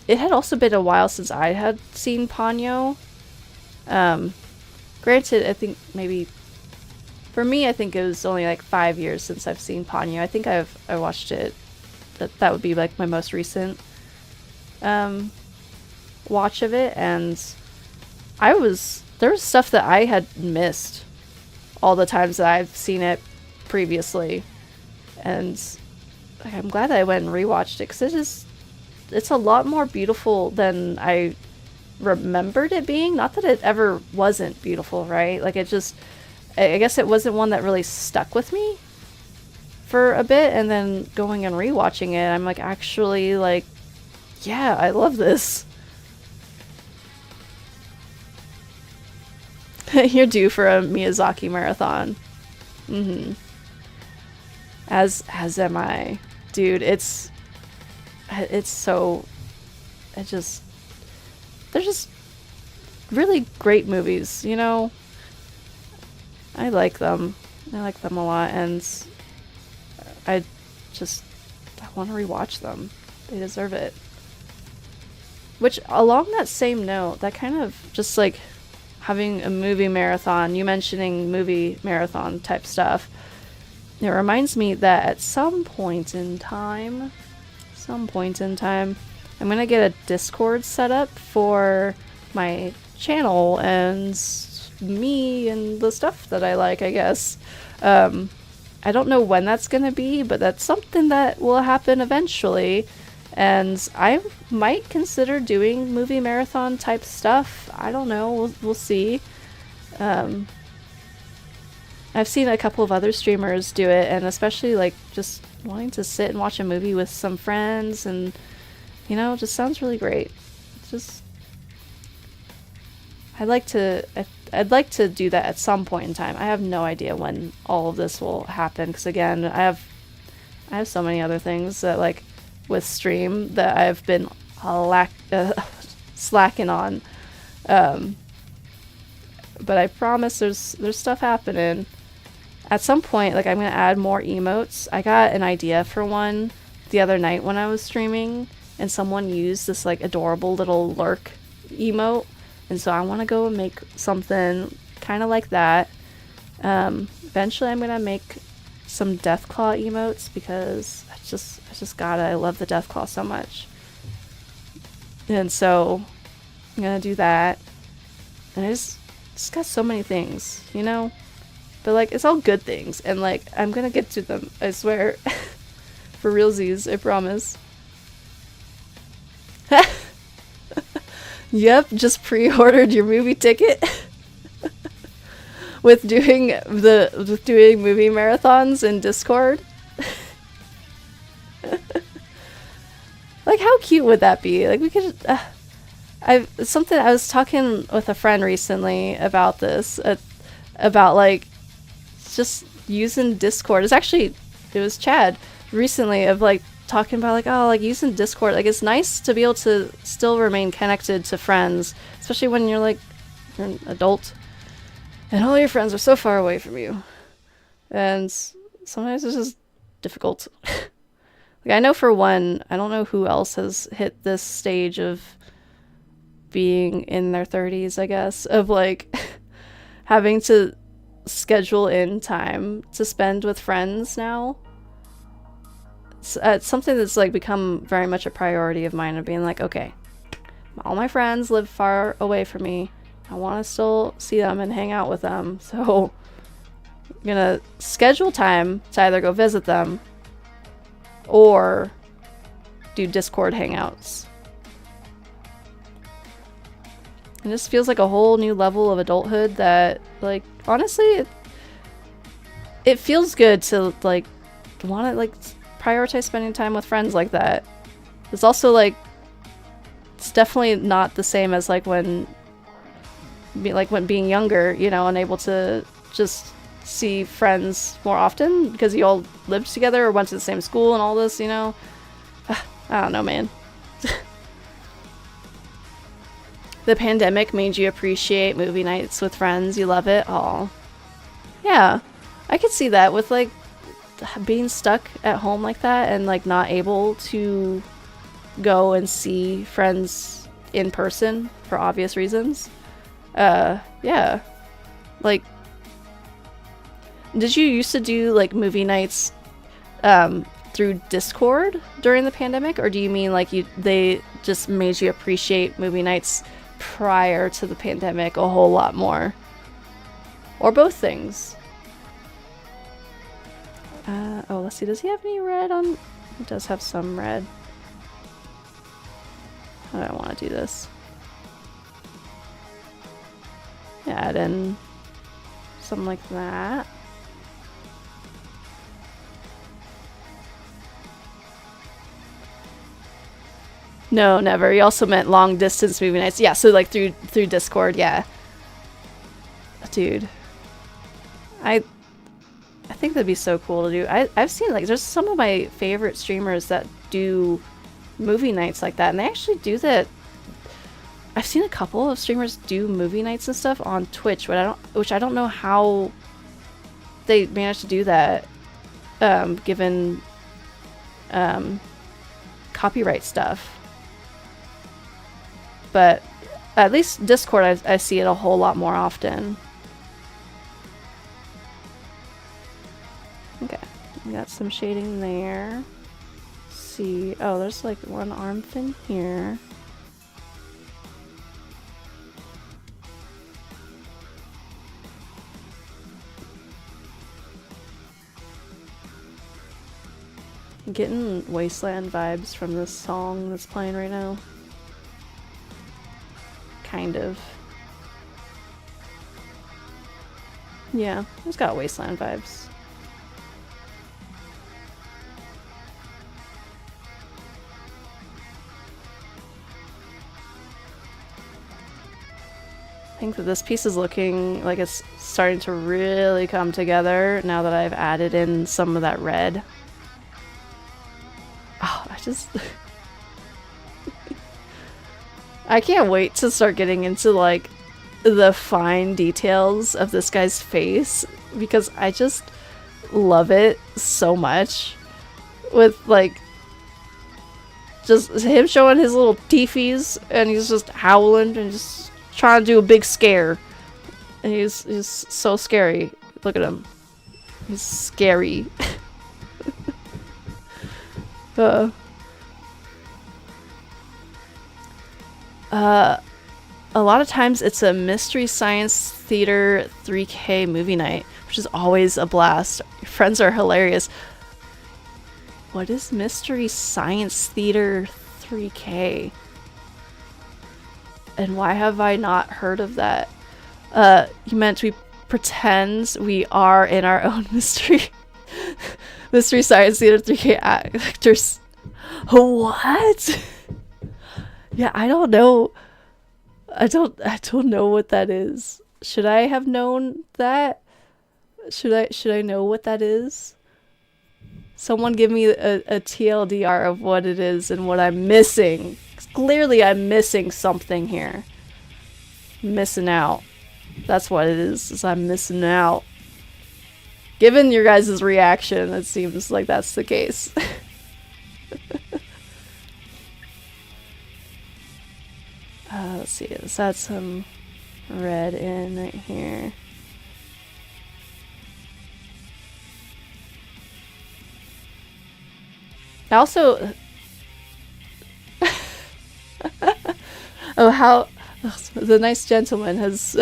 had also been a while since I had seen Ponyo. Granted, I think maybe for me, I think it was only like 5 years since I've seen Ponyo. I think I watched it. That would be like my most recent watch of it, and there was stuff that I had missed all the times that I've seen it previously, and like, I'm glad that I went and rewatched it, because it's a lot more beautiful than I remembered it being. Not that it ever wasn't beautiful, right? Like, I guess it wasn't one that really stuck with me for a bit, and then going and rewatching it, I'm like, actually, like, yeah, I love this. You're due for a Miyazaki marathon. As am I. Dude, they're just really great movies, you know? I like them a lot, and I want to rewatch them. They deserve it. Which, along that same note, that kind of just like having a movie marathon, you mentioning movie marathon type stuff, it reminds me that at some point in time, I'm gonna get a Discord set up for my channel and me and the stuff that I like, I guess. I don't know when that's gonna be, but that's something that will happen eventually, and I might consider doing movie marathon type stuff. I don't know, we'll see. I've seen a couple of other streamers do it, and especially like just wanting to sit and watch a movie with some friends, and you know, just sounds really great. I'd like to do that at some point in time. I have no idea when all of this will happen, because again, I have so many other things that, like, with stream that I've been slacking on. But I promise there's stuff happening. At some point, like, I'm gonna add more emotes. I got an idea for one the other night when I was streaming, and someone used this like adorable little lurk emote, and so I want to go and make something kind of like that. Eventually I'm gonna make some Deathclaw emotes because I love the Deathclaw so much. And so I'm gonna do that. And I just got so many things, you know? But like, it's all good things, and like, I'm gonna get to them, I swear. For realsies, I promise. Yep, just pre-ordered your movie ticket. with doing movie marathons in Discord. Like, how cute would that be? Like, we could I was talking with a friend recently about this, about like just using Discord. It was Chad recently, of like talking about like, oh, like using Discord, like it's nice to be able to still remain connected to friends, especially when you're an adult and all your friends are so far away from you, and sometimes it's just difficult. Like, I know for one, I don't know who else has hit this stage of being in their 30s, I guess, of like having to schedule in time to spend with friends now. It's something that's like become very much a priority of mine, of being like, okay, all my friends live far away from me. I want to still see them and hang out with them, so I'm gonna schedule time to either go visit them or do Discord hangouts. It just feels like a whole new level of adulthood that, like, honestly, it feels good to, like, want to, like, prioritize spending time with friends like that. It's also, like, it's definitely not the same as, like, when being younger, you know, and able to just see friends more often because you all lived together or went to the same school and all this, you know. I don't know, man. The pandemic made you appreciate movie nights with friends. You love it. Aw. Yeah. I could see that with, like, being stuck at home like that and, like, not able to go and see friends in person for obvious reasons. Yeah. Like, did you used to do, like, movie nights through Discord during the pandemic, or do you mean like they just made you appreciate movie nights prior to the pandemic a whole lot more? Or both things? Oh, let's see, does he have any red on? He does have some red. How do I want to do this? Yeah, add in something like that. No, never. He also meant long distance movie nights. Yeah, so like through Discord, yeah. Dude. I think that'd be so cool to do. I've seen, like, there's some of my favorite streamers that do movie nights like that, and they actually do that. I've seen a couple of streamers do movie nights and stuff on Twitch, but I don't know how they managed to do that, given copyright stuff. But at least Discord, I see it a whole lot more often. Okay, we got some shading there. Let's see, oh, there's like one arm fin here. I'm getting Wasteland vibes from this song that's playing right now. Kind of. Yeah, it's got Wasteland vibes. I think that this piece is looking like it's starting to really come together now that I've added in some of that red. Oh, I can't wait to start getting into, like, the fine details of this guy's face, because I just love it so much. With, like, just him showing his little teefies, and he's just howling and just trying to do a big scare. And he's so scary. Look at him. It's scary. uh, a lot of times it's a Mystery Science Theater 3K movie night, which is always a blast. Your friends are hilarious. What is Mystery Science Theater 3K? And why have I not heard of that? You meant we pretend we are in our own Mystery Science Theater 3K actors. What? Yeah, I don't know. I don't know what that is. Should I have known that? Should I know what that is? Someone give me a TLDR of what it is and what I'm missing. Clearly I'm missing something here. I'm missing out. That's what it is I'm missing out. Given your guys' reaction, it seems like that's the case. Let's see, let's add some red in right here. Also, oh, how the nice gentleman has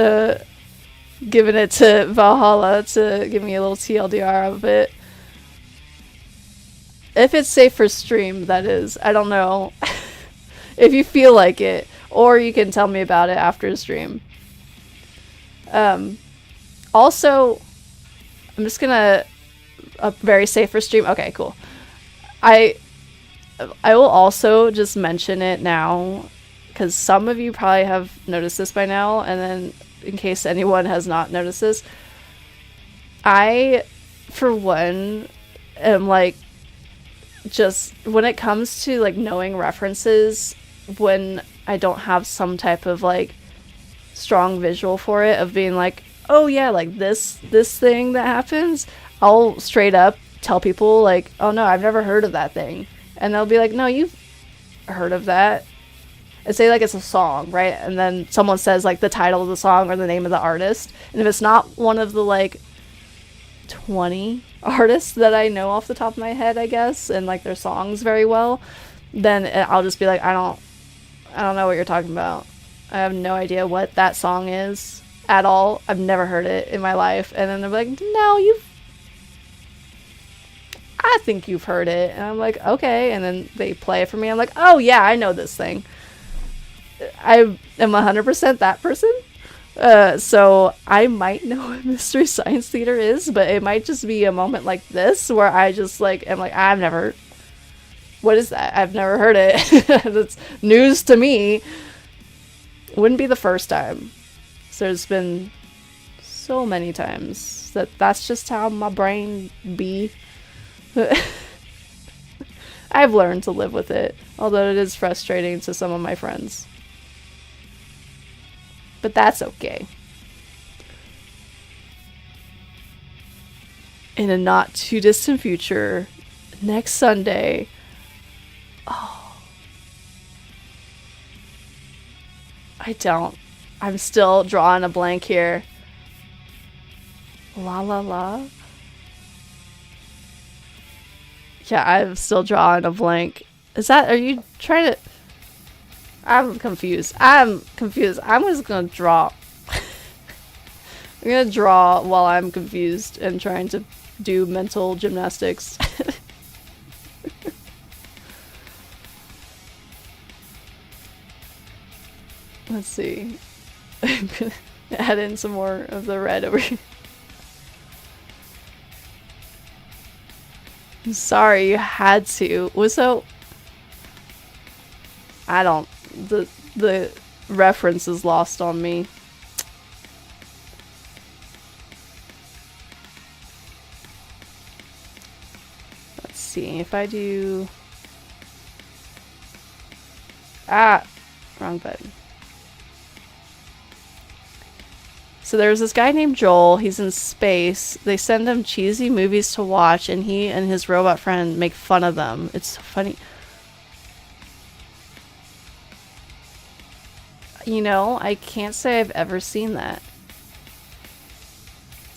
given it to Valhalla to give me a little TLDR of it. If it's safe for stream, that is. I don't know. If you feel like it, or you can tell me about it after the stream. Also, I'm just gonna very safe for stream. Okay, cool. I will also just mention it now, because some of you probably have noticed this by now, and then in case anyone has not noticed this, I, for one, am like, just when it comes to like knowing references, when I don't have some type of like strong visual for it, of being like, oh yeah, like this thing that happens, I'll straight up tell people like, oh no, I've never heard of that thing. And they'll be like, no, you've heard of that. And say like it's a song, right? And then someone says like the title of the song or the name of the artist. And if it's not one of the like 20 artists that I know off the top of my head, I guess, and like their songs very well, then I'll just be like, I don't know what you're talking about. I have no idea what that song is at all. I've never heard it in my life. And then they're like, no, I think you've heard it. And I'm like, okay. And then they play it for me. I'm like, oh yeah, I know this thing. I am 100% that person. So I might know what Mystery Science Theater is, but it might just be a moment like this where I just like am like, what is that? I've never heard it. That's news to me. Wouldn't be the first time. So there's been so many times that's just how my brain be. I've learned to live with it, although it is frustrating to some of my friends. But that's okay. In a not too distant future, next Sunday, I'm still drawing a blank here. La la la. Yeah, I'm still drawing a blank. Are you trying to... I'm confused. I'm just gonna draw. I'm gonna draw while I'm confused and trying to do mental gymnastics. Let's see. I'm gonna add in some more of the red over here. I'm sorry, you had to. The reference is lost on me. Let's see if I do... wrong button. So there's this guy named Joel. He's in space. They send him cheesy movies to watch, and he and his robot friend make fun of them. It's so funny. You know, I can't say I've ever seen that.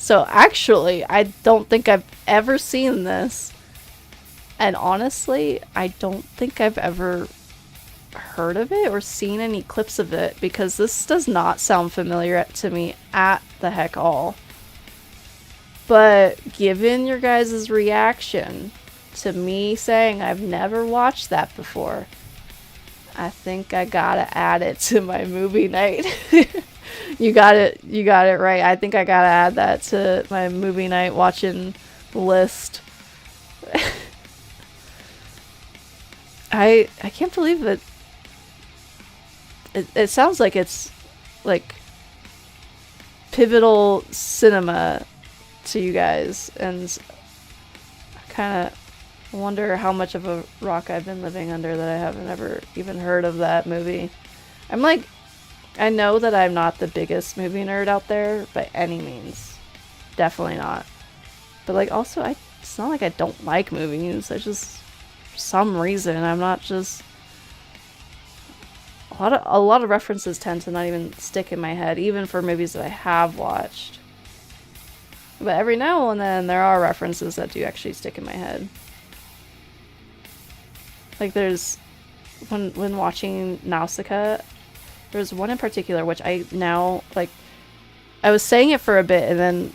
So actually, I don't think I've ever seen this. And honestly, I don't think I've ever heard of it or seen any clips of it, because this does not sound familiar to me at the heck all. But given your guys' reaction to me saying I've never watched that before, I think I gotta add it to my movie night. You got it right. I think I gotta add that to my movie night watching list. I can't believe it. It sounds like it's like pivotal cinema to you guys, and I kind of wonder how much of a rock I've been living under that I haven't ever even heard of that movie. I'm like, I know that I'm not the biggest movie nerd out there by any means. Definitely not. But like also, it's not like I don't like movies. I just, for some reason, I'm not just... A lot of references tend to not even stick in my head, even for movies that I have watched. But every now and then, there are references that do actually stick in my head. Like there's, when watching Nausicaa, there's one in particular which I now, like, I was saying it for a bit and then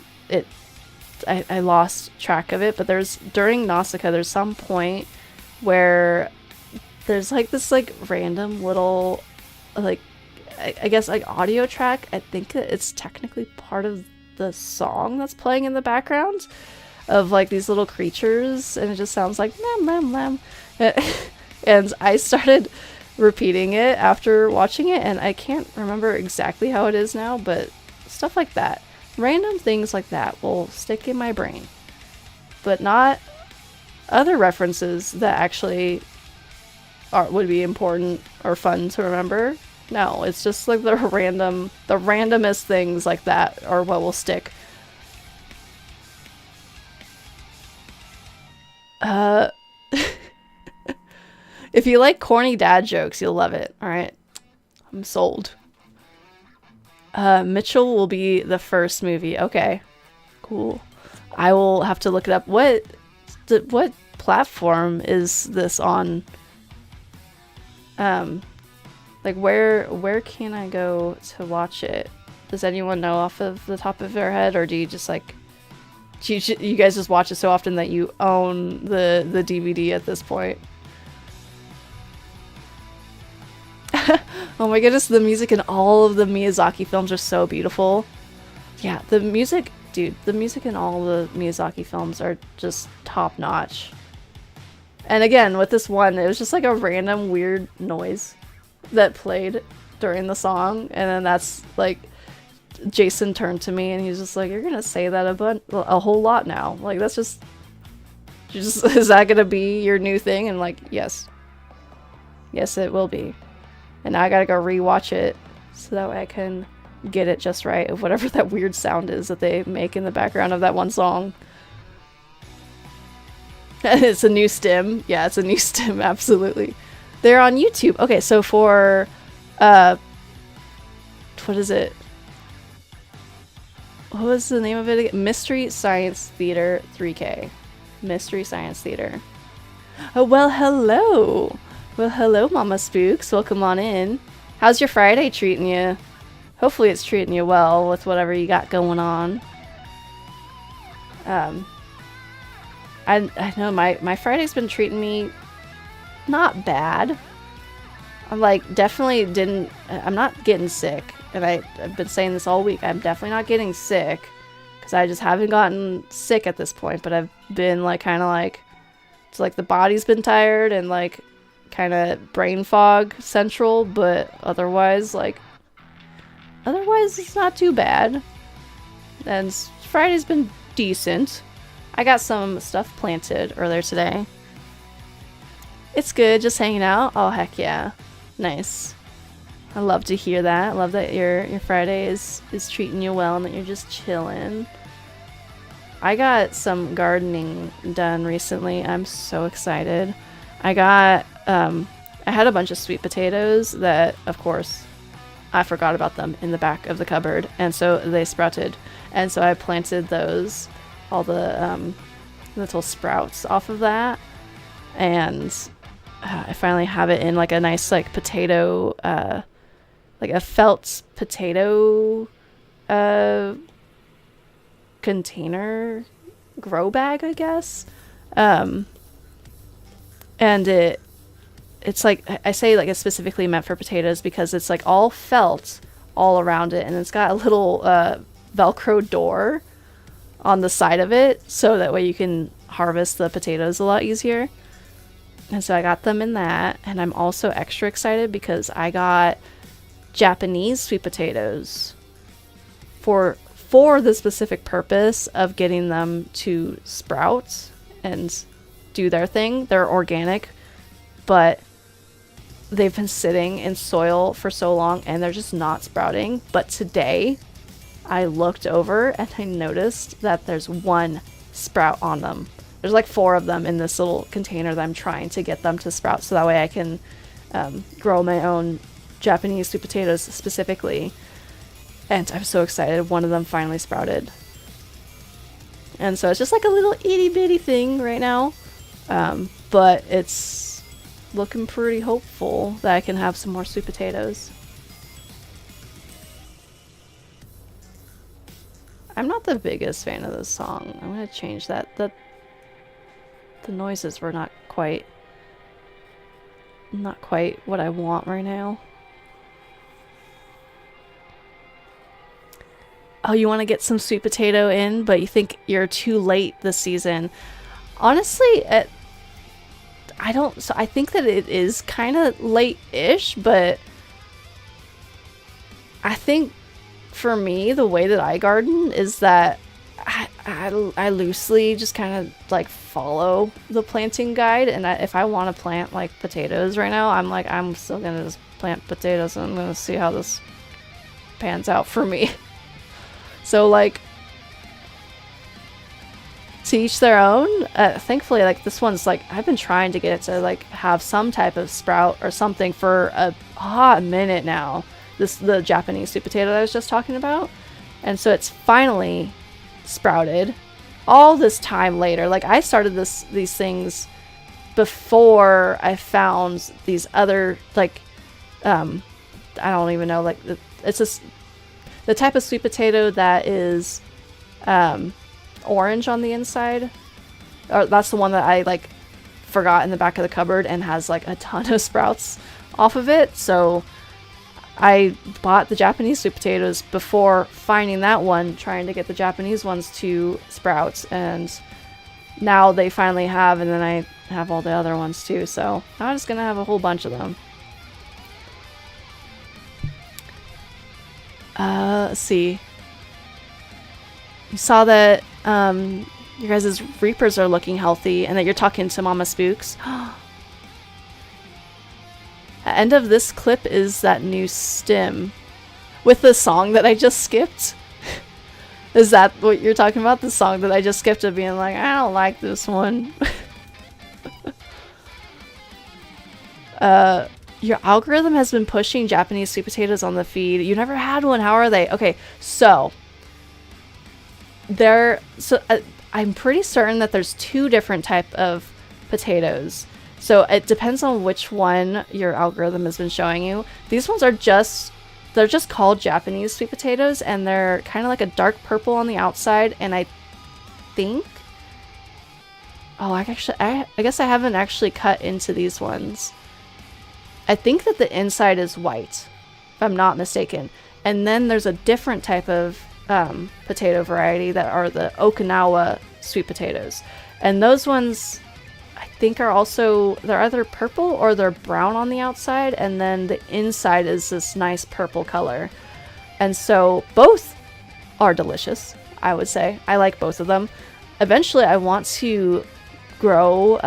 I lost track of it, but during Nausicaa, there's some point where there's like this like random little, like, I guess like audio track. I think it's technically part of the song that's playing in the background of like these little creatures, and it just sounds like lam lam lam. And I started repeating it after watching it, and I can't remember exactly how it is now, but stuff like that, random things like that will stick in my brain, but not other references that actually would be important or fun to remember. No, it's just like the randomest things like that are what will stick. If you like corny dad jokes, you'll love it. Alright, I'm sold. Mitchell will be the first movie. Okay, cool. I will have to look it up. What platform is this on? Like where can I go to watch it? Does anyone know off of the top of their head, or do you just like, you guys just watch it so often that you own the DVD at this point? Oh my goodness, the music in all of the Miyazaki films are so beautiful. Yeah, the music, dude, the music in all the Miyazaki films are just top notch. And again, with this one, it was just like a random weird noise that played during the song, and then that's like, Jason turned to me and he's just like, "You're gonna say that a whole lot now. Like, that's just is that gonna be your new thing?" And like, yes, it will be. And now I gotta go rewatch it so that way I can get it just right of whatever that weird sound is that they make in the background of that one song. It's a new stim. Yeah, it's a new stim, absolutely. They're on YouTube. Okay, so for, what is it? What was the name of it again? Mystery Science Theater 3K. Mystery Science Theater. Oh, well, hello. Well, hello, Mama Spooks. Welcome on in. How's your Friday treating you? Hopefully it's treating you well with whatever you got going on. I know my Friday's been treating me not bad. I'm like, I'm not getting sick. And I've been saying this all week. I'm definitely not getting sick, because I just haven't gotten sick at this point. But I've been like, kind of like, it's like the body's been tired and like kind of brain fog central. But otherwise it's not too bad. And Friday's been decent. I got some stuff planted earlier today. It's good, just hanging out. Oh, heck yeah. Nice. I love to hear that. I love that your Friday is treating you well and that you're just chilling. I got some gardening done recently. I'm so excited. I had a bunch of sweet potatoes that, of course, I forgot about them in the back of the cupboard, and so they sprouted. And so I planted those, all the little sprouts off of that, and I finally have it in like a nice like potato, like a felt potato container grow bag, I guess. And it's like, I say like it's specifically meant for potatoes because it's like all felt all around it, and it's got a little Velcro door on the side of it, so that way you can harvest the potatoes a lot easier. And so I got them in that, and I'm also extra excited because I got Japanese sweet potatoes for the specific purpose of getting them to sprout and do their thing. They're organic, but they've been sitting in soil for so long and they're just not sprouting. But today I looked over and I noticed that there's one sprout on them. There's like 4 of them in this little container that I'm trying to get them to sprout, so that way I can grow my own Japanese sweet potatoes specifically. And I'm so excited. One of them finally sprouted. And so it's just like a little itty bitty thing right now. But it's looking pretty hopeful that I can have some more sweet potatoes. I'm not the biggest fan of this song. I'm going to change that. The noises were not quite what I want right now. Oh, you want to get some sweet potato in, but you think you're too late this season. Honestly, I think that it is kind of late-ish, but I think for me, the way that I garden is that I loosely just kind of like follow the planting guide, and if I want to plant like potatoes right now, I'm still gonna just plant potatoes, and I'm gonna see how this pans out for me. So like, to each their own. Thankfully, like this one's like, I've been trying to get it to like have some type of sprout or something for a hot minute now. The Japanese sweet potato that I was just talking about, and so it's finally sprouted all this time later. Like I started these things before I found these other like I don't even know, like it's just the type of sweet potato that is orange on the inside, or that's the one that I like forgot in the back of the cupboard and has like a ton of sprouts off of it. So I bought the Japanese sweet potatoes before finding that one, trying to get the Japanese ones to sprout, and now they finally have, and then I have all the other ones too, so I'm just gonna have a whole bunch of them. Let's see. You saw that your guys' reapers are looking healthy and that you're talking to Mama Spooks. The end of this clip is that new stim with the song that I just skipped. Is that what you're talking about? The song that I just skipped of being like, I don't like this one. Your algorithm has been pushing Japanese sweet potatoes on the feed. You never had one. How are they? Okay, so I'm pretty certain that there's 2 different type of potatoes. So it depends on which one your algorithm has been showing you. These ones are they're just called Japanese sweet potatoes, and they're kind of like a dark purple on the outside, and I think, I guess I haven't actually cut into these ones. I think that the inside is white, if I'm not mistaken. And then there's a different type of potato variety that are the Okinawa sweet potatoes. And those ones, I think, are also, they're either purple or they're brown on the outside, and then the inside is this nice purple color. And so both are delicious, I would say. I like both of them. Eventually I want to grow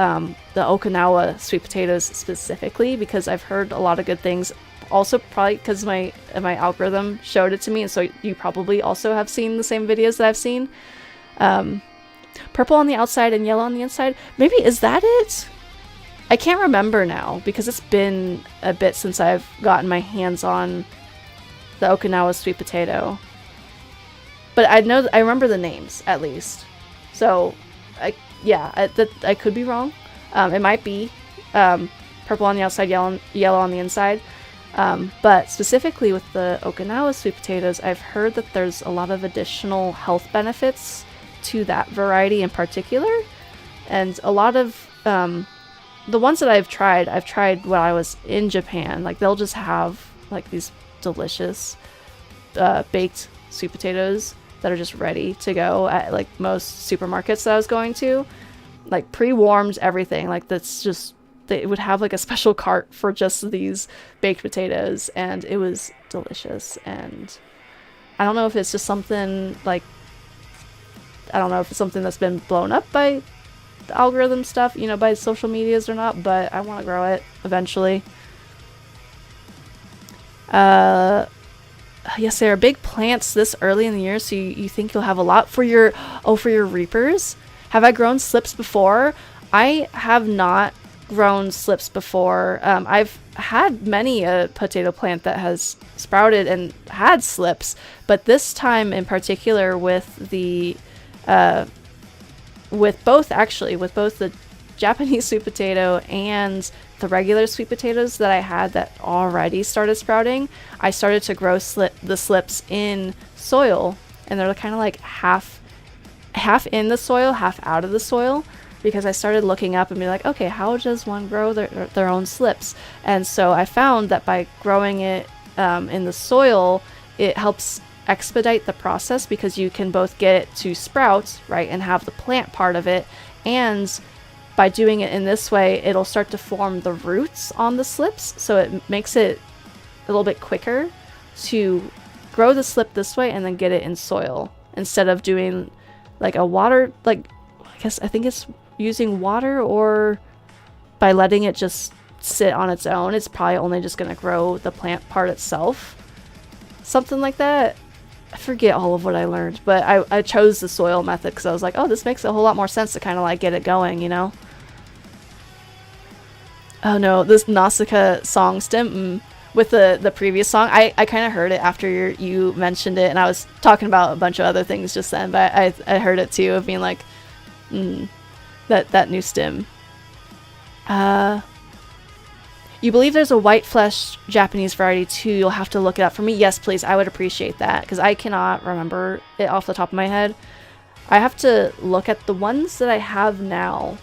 the Okinawa sweet potatoes specifically, because I've heard a lot of good things. Also probably because my algorithm showed it to me, and so you probably also have seen the same videos that I've seen. Purple on the outside and yellow on the inside. Maybe, is that it? I can't remember now because it's been a bit since I've gotten my hands on the Okinawa sweet potato. but I remember the names at least. So, I could be wrong. It might be purple on the outside, yellow on the inside. But specifically with the Okinawa sweet potatoes, I've heard that there's a lot of additional health benefits to that variety in particular. And a lot of the ones that I've tried when I was in Japan. Like, they'll just have like these delicious baked sweet potatoes that are just ready to go at like most supermarkets that I was going to. Like, pre-warmed everything. Like, that's just, they would have like a special cart for just these baked potatoes, and it was delicious. And I don't know if it's just something like, I don't know if it's something that's been blown up by the algorithm stuff, you know, by social medias or not, but I want to grow it eventually. Yes, there are big plants this early in the year, so you think you'll have a lot for your reapers. Have I grown slips before? I have not grown slips before. I've had many a potato plant that has sprouted and had slips, but this time in particular with the with both the Japanese sweet potato and the regular sweet potatoes that I had that already started sprouting, I started to grow the slips in soil, and they're kind of like half in the soil, half out of the soil, because I started looking up and be like, okay, how does one grow their own slips? And so I found that by growing it in the soil, it helps expedite the process, because you can both get it to sprout, right, and have the plant part of it, and by doing it in this way, it'll start to form the roots on the slips, so it makes it a little bit quicker to grow the slip this way and then get it in soil, instead of doing like a water, like, I think it's using water, or by letting it just sit on its own, it's probably only just going to grow the plant part itself. Something like that. I forget all of what I learned, but I chose the soil method because I was like, oh, this makes a whole lot more sense to kind of like get it going, you know? Oh no, this Nausicaa song stem with the previous song, I kind of heard it after you mentioned it, and I was talking about a bunch of other things just then, but I heard it too, of being like, that new stem. You believe there's a white flesh Japanese variety too? You'll have to look it up for me. Yes, please. I would appreciate that, because I cannot remember it off the top of my head. I have to look at the ones that I have now.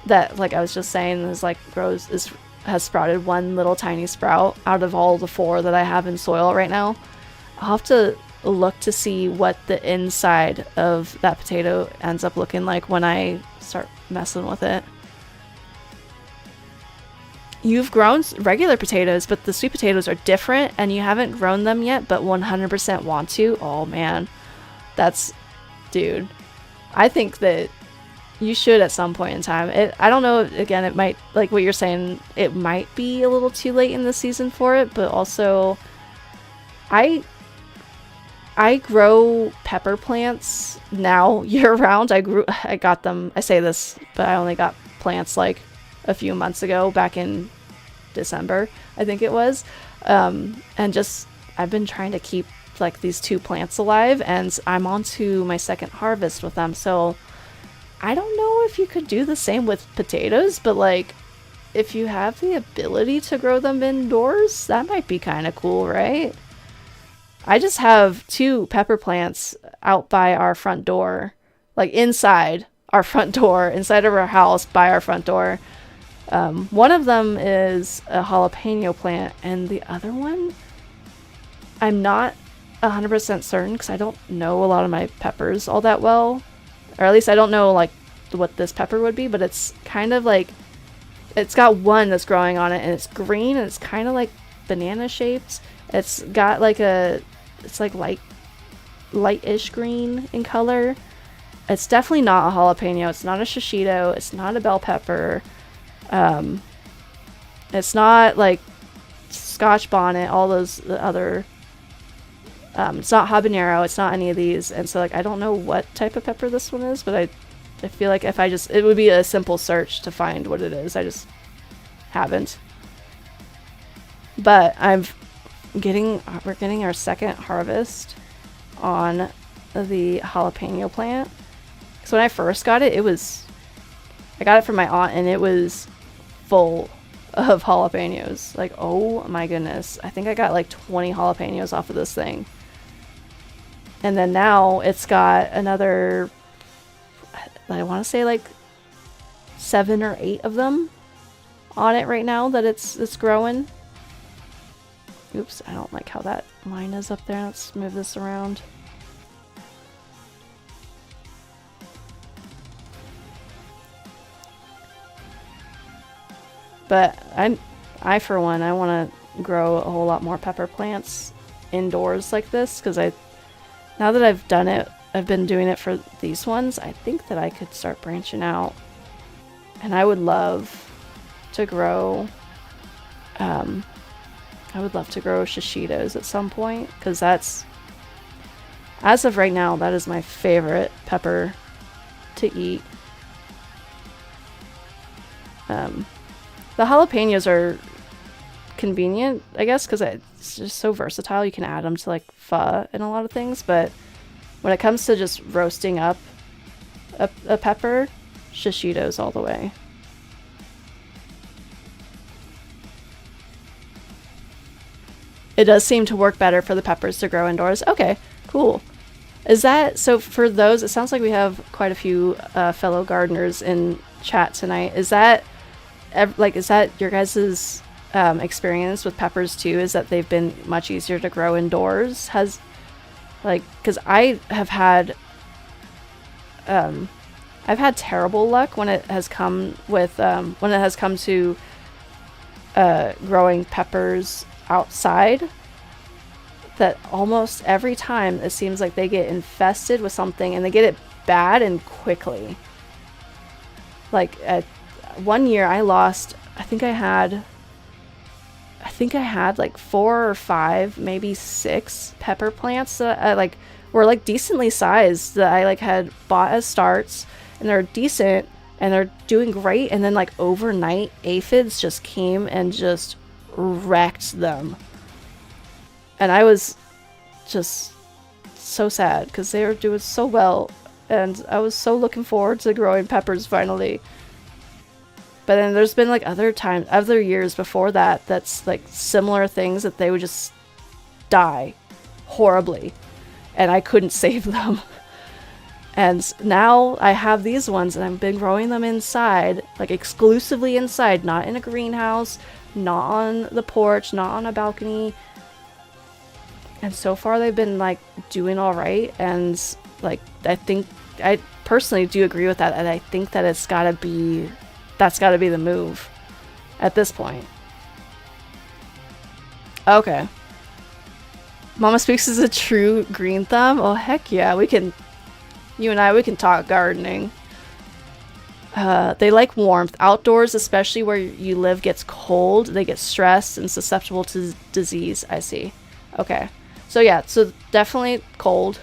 That, like I was just saying, is like has sprouted one little tiny sprout out of all the 4 that I have in soil right now. I'll have to look to see what the inside of that potato ends up looking like when I start messing with it. You've grown regular potatoes, but the sweet potatoes are different, and you haven't grown them yet, but 100% want to. Oh man, dude, I think that you should at some point in time. I don't know, again, it might, like what you're saying, it might be a little too late in the season for it, but also I grow pepper plants now year round. I got them, I say this, but I only got plants like a few months ago, back in December, I think it was. And just, I've been trying to keep like these 2 plants alive, and I'm on to my second harvest with them. So I don't know if you could do the same with potatoes, but like, if you have the ability to grow them indoors, that might be kind of cool, right? I just have 2 pepper plants out by our front door, like inside our front door, inside of our house by our front door. One of them is a jalapeno plant, and the other one, I'm not 100% certain, because I don't know a lot of my peppers all that well. Or at least I don't know like what this pepper would be, but it's kind of like, it's got one that's growing on it, and it's green, and it's kind of like banana shaped. It's got like it's like light-ish green in color. It's definitely not a jalapeno. It's not a shishito. It's not a bell pepper. It's not like Scotch bonnet, all those other, it's not habanero, it's not any of these. And so like, I don't know what type of pepper this one is, but I feel like if it would be a simple search to find what it is. I just haven't. But we're getting our second harvest on the jalapeno plant. So when I first got it, I got it from my aunt and it was full of jalapenos. Like, oh my goodness. I think I got like 20 jalapenos off of this thing. And then now it's got another, I want to say like 7 or 8 of them on it right now that it's growing. Oops, I don't like how that line is up there. Let's move this around. But I for one, I want to grow a whole lot more pepper plants indoors like this, because now that I've done it, I've been doing it for these ones, I think that I could start branching out. And I would love to grow, shishitos at some point, because that's, as of right now, that is my favorite pepper to eat. The jalapenos are convenient, I guess, because it's just so versatile. You can add them to like pho and a lot of things, but when it comes to just roasting up a pepper, shishitos all the way. It does seem to work better for the peppers to grow indoors. Okay, cool. Is that, so for those, it sounds like we have quite a few fellow gardeners in chat tonight. Is that your guys' experience with peppers too? Is that they've been much easier to grow indoors? Because I have had, I've had terrible luck when it has come to growing peppers outside. That almost every time it seems like they get infested with something and they get it bad and quickly. Like one year I lost, I think I had like 4 or 5, maybe 6 pepper plants that I were like decently sized, that I like had bought as starts, and they're decent and they're doing great, and then like overnight aphids just came and just wrecked them. And I was just so sad because they were doing so well and I was so looking forward to growing peppers finally. But then there's been like other years before that, that's like similar things that they would just die horribly and I couldn't save them. And now I have these ones and I've been growing them inside, like exclusively inside, not in a greenhouse, not on the porch, not on a balcony. And so far they've been like doing all right. And like, I personally do agree with that. And I think that that's gotta be the move at this point. Okay. Mama Speaks is a true green thumb. Oh, heck yeah. You and I can talk gardening. They like warmth. Outdoors, especially where you live, gets cold. They get stressed and susceptible to disease. I see. Okay. So yeah, so definitely cold.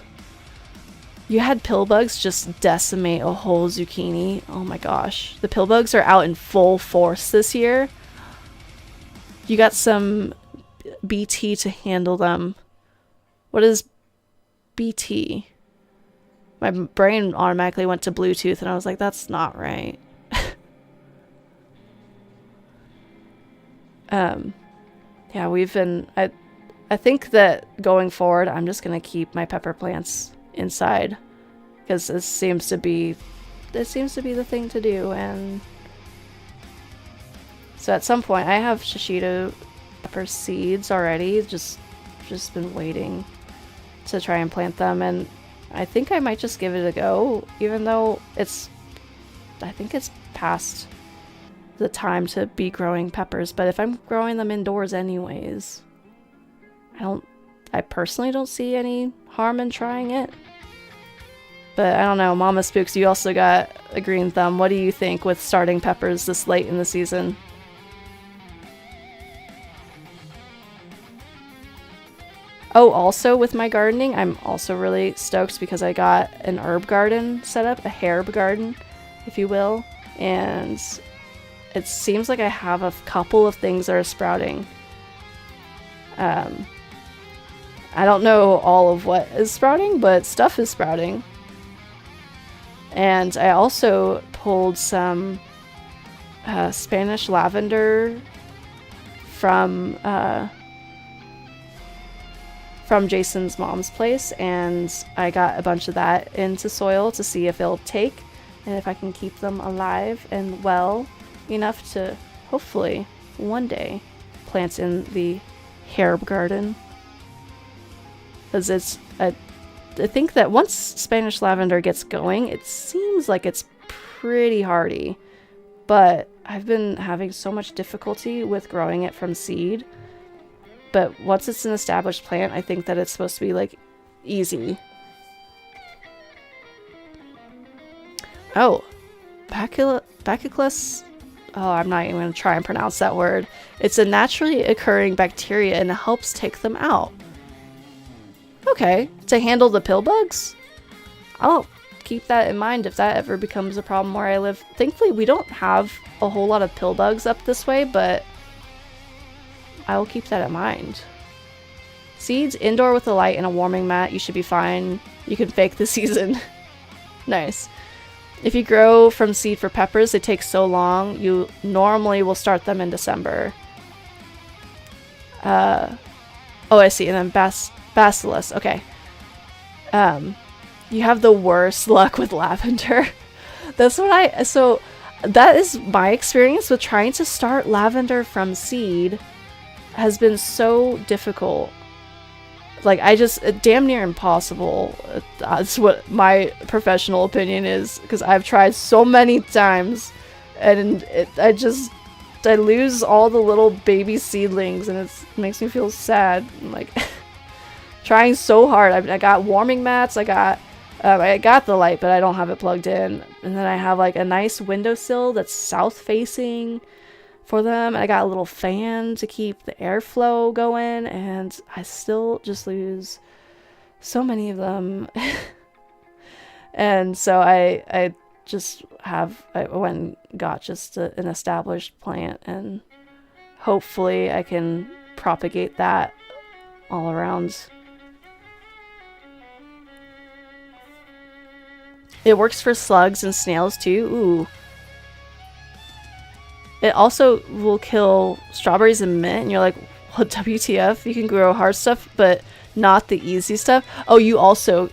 You had pill bugs just decimate a whole zucchini. Oh my gosh. The pill bugs are out in full force this year. You got some BT to handle them. What is BT? My brain automatically went to Bluetooth and I was like, that's not right. Yeah, I think that going forward, I'm just going to keep my pepper plants inside because it seems to be the thing to do. And so at some point I have shishito pepper seeds already, just been waiting to try and plant them, and I think I might just give it a go, even though I think it's past the time to be growing peppers. But if I'm growing them indoors anyways, I personally don't see any harm in trying it. But I don't know, Mama Spooks, you also got a green thumb. What do you think with starting peppers this late in the season? Oh, also with my gardening, I'm also really stoked because I got an herb garden set up, a herb garden, if you will. And it seems like I have a couple of things that are sprouting. I don't know all of what is sprouting, but stuff is sprouting. And I also pulled some Spanish lavender from Jason's mom's place, and I got a bunch of that into soil to see if it'll take and if I can keep them alive and well enough to hopefully one day plant in the herb garden. Because I think that once Spanish lavender gets going, it seems like it's pretty hardy, but I've been having so much difficulty with growing it from seed. But once it's an established plant, I think that it's supposed to be, like, easy. Oh, Bacillus. Oh, I'm not even going to try and pronounce that word. It's a naturally occurring bacteria and it helps take them out. Okay, to handle the pill bugs? I'll keep that in mind if that ever becomes a problem where I live. Thankfully, we don't have a whole lot of pill bugs up this way, but I will keep that in mind. Seeds indoor with a light and a warming mat. You should be fine. You can fake the season. Nice. If you grow from seed for peppers, it takes so long. You normally will start them in December. Oh, I see. And then Bacillus. Okay. You have the worst luck with lavender. So that is my experience with trying to start lavender from seed. Has been so difficult. Like, damn near impossible. That's what my professional opinion is, because I've tried so many times, and I lose all the little baby seedlings, and it makes me feel sad. I'm like, trying so hard. I got warming mats, I got the light, but I don't have it plugged in, and then I have, like, a nice windowsill that's south facing for them, and I got a little fan to keep the airflow going, and I still just lose so many of them. And so I went and got just an established plant, and hopefully I can propagate that all around. It works for slugs and snails too. Ooh. It also will kill strawberries and mint, and you're like, what, WTF? You can grow hard stuff, but not the easy stuff. Oh, you also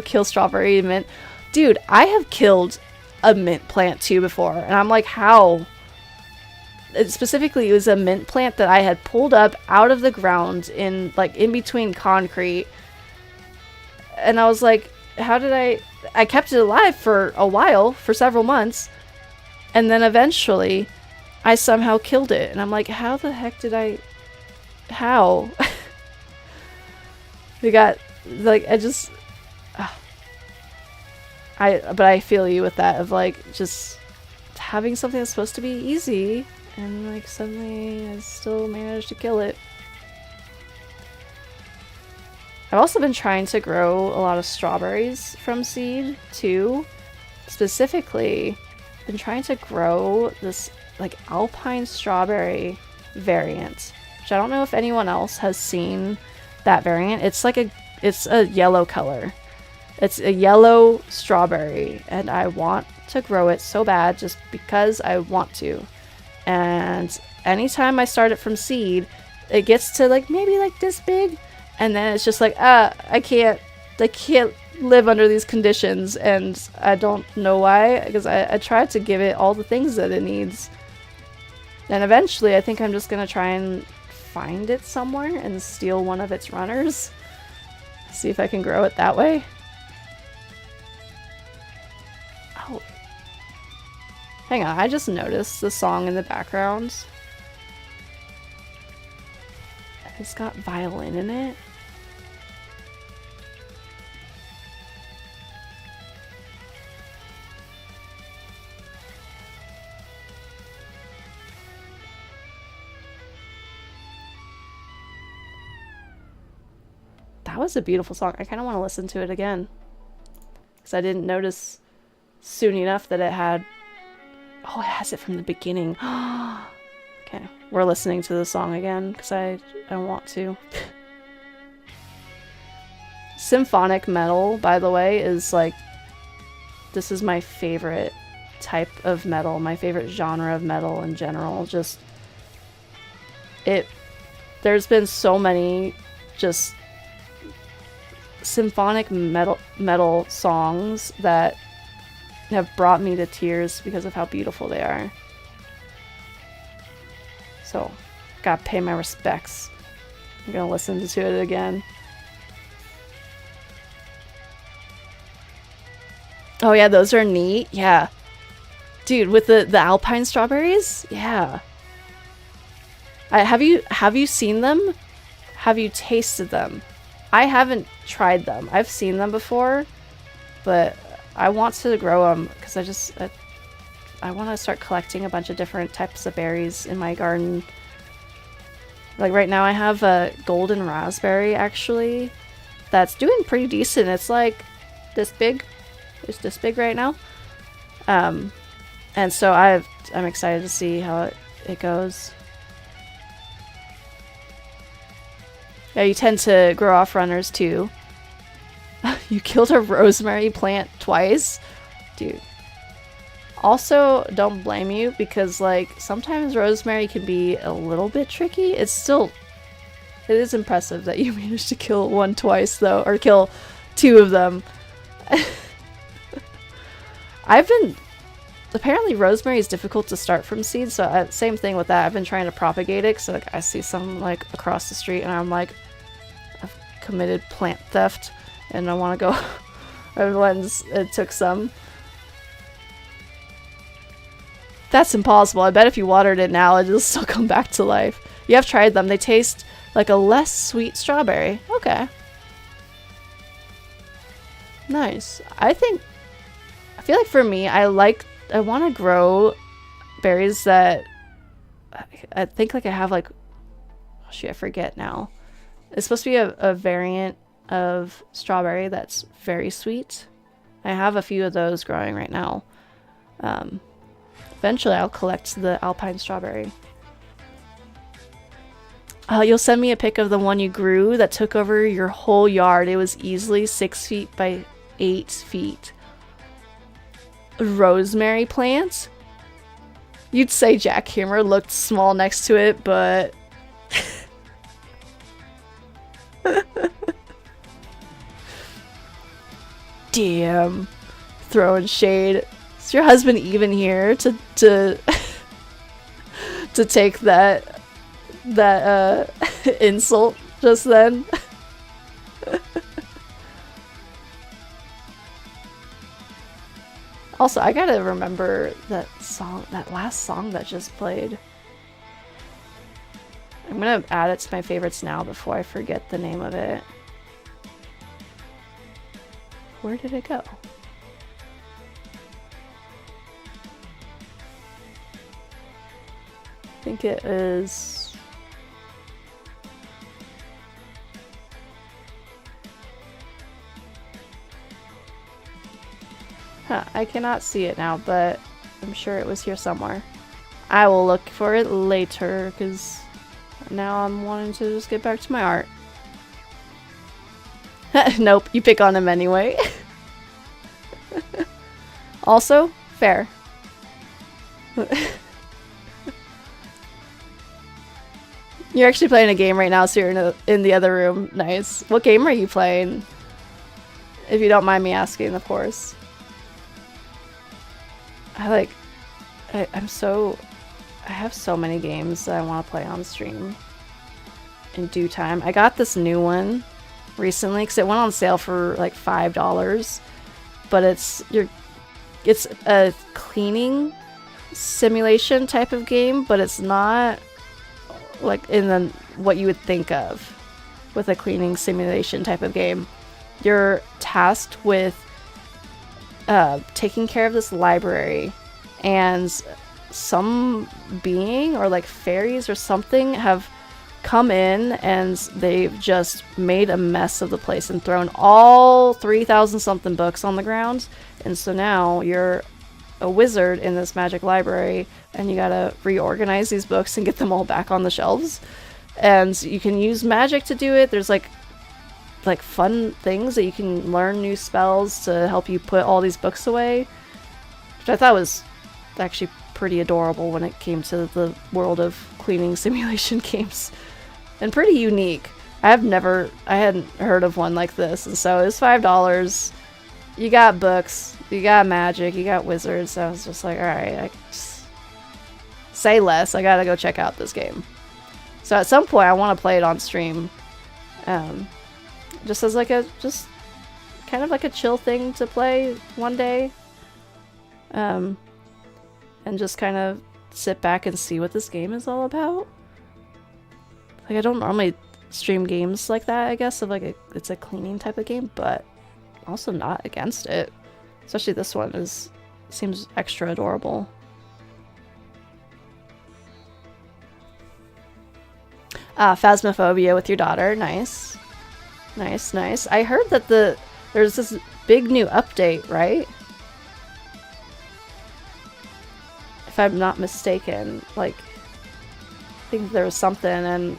kill strawberry and mint. Dude, I have killed a mint plant too before, and I'm like, how? Specifically, it was a mint plant that I had pulled up out of the ground in between concrete, and I was like, how did I kept it alive for a while, for several months, and then eventually I somehow killed it, and I'm like, how the heck did how? We got, like, but I feel you with that, of, like, just having something that's supposed to be easy, and, like, suddenly I still managed to kill it. I've also been trying to grow a lot of strawberries from seed, too. Specifically, been trying to grow this, like, alpine strawberry variant, which I don't know if anyone else has seen that variant. It's a yellow color. It's a yellow strawberry, and I want to grow it so bad just because I want to. And anytime I start it from seed, it gets to, like, maybe like this big, and then it's just like, I can't live under these conditions, and I don't know why, because I tried to give it all the things that it needs. And eventually, I think I'm just gonna try and find it somewhere and steal one of its runners. See if I can grow it that way. Oh. Hang on, I just noticed the song in the background. It's got violin in it. That was a beautiful song. I kind of want to listen to it again, because I didn't notice soon enough that it had... Oh, it has it from the beginning. Okay, we're listening to the song again, because I want to. Symphonic metal, by the way, is like, this is my favorite type of metal, my favorite genre of metal in general. Just, there's been so many just symphonic metal songs that have brought me to tears because of how beautiful they are. So, gotta pay my respects. I'm gonna listen to it again. Oh yeah, those are neat. Yeah. Dude, with the alpine strawberries? Yeah. Have you seen them? Have you tasted them? I haven't tried them. I've seen them before, but I want to grow them because I want to start collecting a bunch of different types of berries in my garden. Like right now I have a golden raspberry actually that's doing pretty decent. It's like this big. It's this big right now. And so I'm excited to see how it goes. Yeah, you tend to grow off runners too. You killed a rosemary plant twice? Dude. Also, don't blame you because like sometimes rosemary can be a little bit tricky. It is impressive that you managed to kill one twice though, or kill two of them. Apparently rosemary is difficult to start from seeds, so same thing with that. I've been trying to propagate it, so like I see some like across the street and I'm like, I've committed plant theft and I want to go. Everyone's took some. That's impossible. I bet if you watered it now, it'll still come back to life. You have tried them. They taste like a less sweet strawberry. Okay. Nice. I feel like for me, I want to grow berries that I think like I have like, oh shoot, I forget now. It's supposed to be a variant of strawberry that's very sweet. I have a few of those growing right now. Eventually I'll collect the alpine strawberry. You'll send me a pic of the one you grew that took over your whole yard. It was easily 6 feet by 8 feet. Rosemary plant? You'd say jackhammer looked small next to it, but damn, throwing shade. Is your husband even here to to take that insult just then? Also, I gotta remember that last song that just played. I'm gonna add it to my favorites now before I forget the name of it. Where did it go? I think it is... Huh, I cannot see it now, but I'm sure it was here somewhere. I will look for it later, because now I'm wanting to just get back to my art. Nope, you pick on him anyway. Also, fair. You're actually playing a game right now, so you're in the other room. Nice. What game are you playing? If you don't mind me asking, of course. I have so many games that I want to play on stream in due time. I got this new one recently because it went on sale for like $5, but it's a cleaning simulation type of game, but it's not like in what you would think of with a cleaning simulation type of game. You're tasked with taking care of this library, and some being or like fairies or something have come in and they've just made a mess of the place and thrown all 3,000 something books on the ground. And so now you're a wizard in this magic library and you gotta reorganize these books and get them all back on the shelves. And you can use magic to do it. There's like like fun things that you can learn new spells to help you put all these books away, which I thought was actually pretty adorable when it came to the world of cleaning simulation games, and pretty unique. I hadn't heard of one like this, and so it was $5. You got books, you got magic, you got wizards. So I was just like, alright, say less, I gotta go check out this game. So at some point I want to play it on stream, just as like just kind of like a chill thing to play one day, and just kind of sit back and see what this game is all about. Like, I don't normally stream games like that, I guess, of like it's a cleaning type of game, but also not against it. Especially this one seems extra adorable. Phasmophobia with your daughter. Nice. Nice, nice. I heard that there's this big new update, right? If I'm not mistaken. Like, I think there was something, and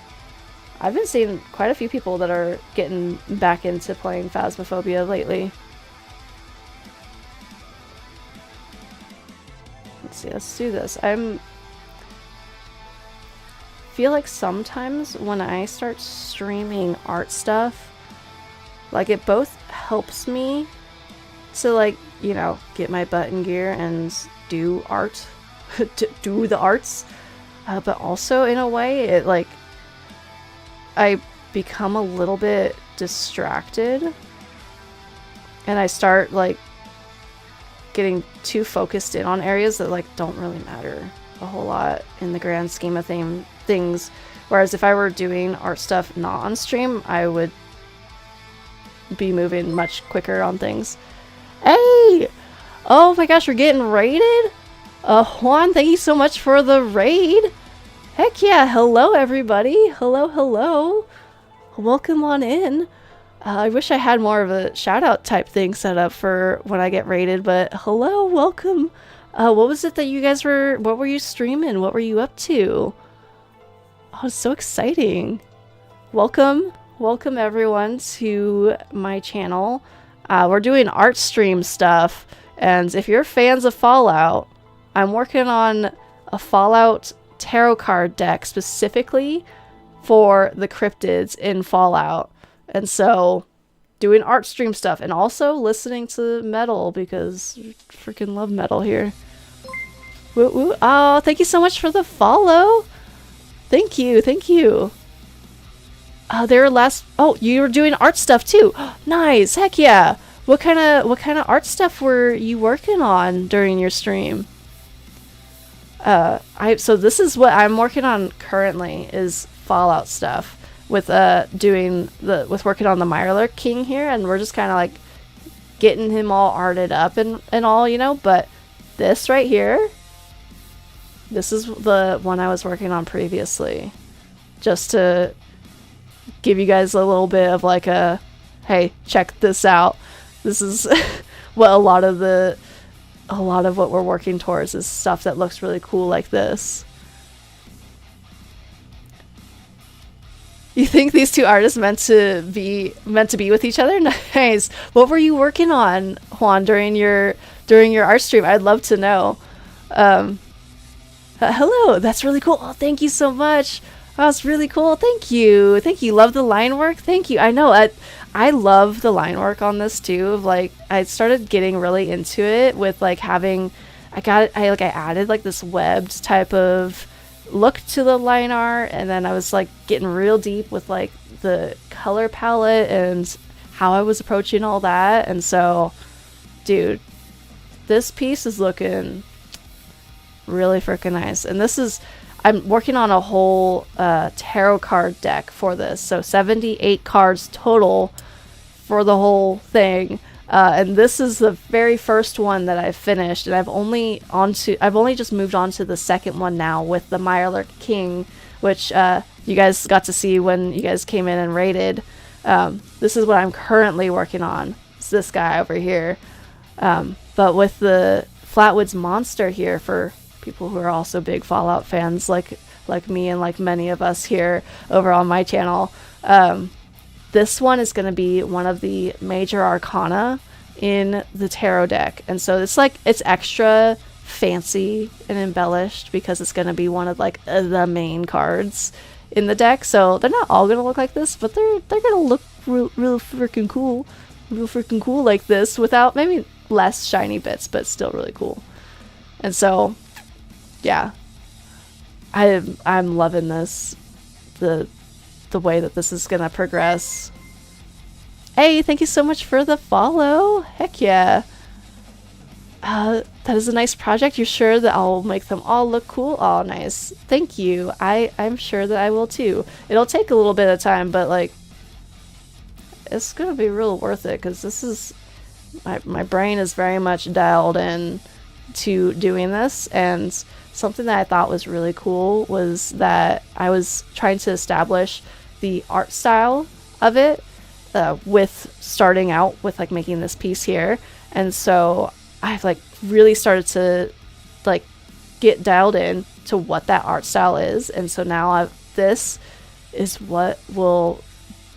I've been seeing quite a few people that are getting back into playing Phasmophobia lately. Let's see, let's do this. Feel like sometimes when I start streaming art stuff, like it both helps me to, like, you know, get my butt in gear and do art, do the arts, but also in a way it like I become a little bit distracted and I start like getting too focused in on areas that like don't really matter a whole lot in the grand scheme of things. Whereas if I were doing art stuff not on stream, I would be moving much quicker on things. Hey! Oh my gosh, we're getting raided? Juan, thank you so much for the raid! Heck yeah, hello everybody! Hello, hello! Welcome on in. I wish I had more of a shout out type thing set up for when I get raided, but hello, welcome! What was it that you guys what were you streaming? What were you up to? Oh, it's so exciting. Welcome everyone to my channel. We're doing art stream stuff, and if you're fans of Fallout, I'm working on a Fallout tarot card deck specifically for the cryptids in Fallout. And so doing art stream stuff and also listening to metal because I freaking love metal here. Woo woo. Oh, thank you so much for the follow. Thank you, thank you. Oh, you were doing art stuff too. Nice, heck yeah. What kind of art stuff were you working on during your stream? So this is what I'm working on currently is Fallout stuff with working on the Mirelurk King here, and we're just kind of like getting him all arted up and all, you know. But this right here, this is the one I was working on previously, just to give you guys a little bit of like a, hey, check this out. This is what a lot of what we're working towards is stuff that looks really cool like this. You think these two artists meant to be with each other? Nice. What were you working on, Juan, during your art stream? I'd love to know. Hello, that's really cool. Oh, thank you so much. Oh, that's really cool. Thank you. Thank you. Love the line work. Thank you. I know. I love the line work on this too. Of like, I started getting really into it with like having, I added like this webbed type of look to the line art, and then I was like getting real deep with like the color palette and how I was approaching all that. And so, dude, this piece is looking really freaking nice. And I'm working on a whole tarot card deck for this, so 78 cards total for the whole thing. And this is the very first one that I've finished, and I've only just moved on to the second one now with the Mirelurk King, which you guys got to see when you guys came in and raided. This is what I'm currently working on. It's this guy over here. But with the Flatwoods Monster here, for people who are also big Fallout fans like me and like many of us here over on my channel, this one is going to be one of the major arcana in the tarot deck. And so it's like, it's extra fancy and embellished because it's going to be one of like the main cards in the deck. So they're not all going to look like this, but they're going to look real freaking cool like this, without maybe less shiny bits, but still really cool. And so yeah, I'm loving this, the way that this is gonna progress. Hey, thank you so much for the follow. Heck yeah. That is a nice project. You're sure that I'll make them all look cool? Oh, nice. Thank you. I'm sure that I will too. It'll take a little bit of time, but like, it's gonna be real worth it, because this is, my brain is very much dialed in to doing this. And something that I thought was really cool was that I was trying to establish the art style of it, with starting out with like making this piece here. And so I've like really started to like get dialed in to what that art style is. And so now this is what will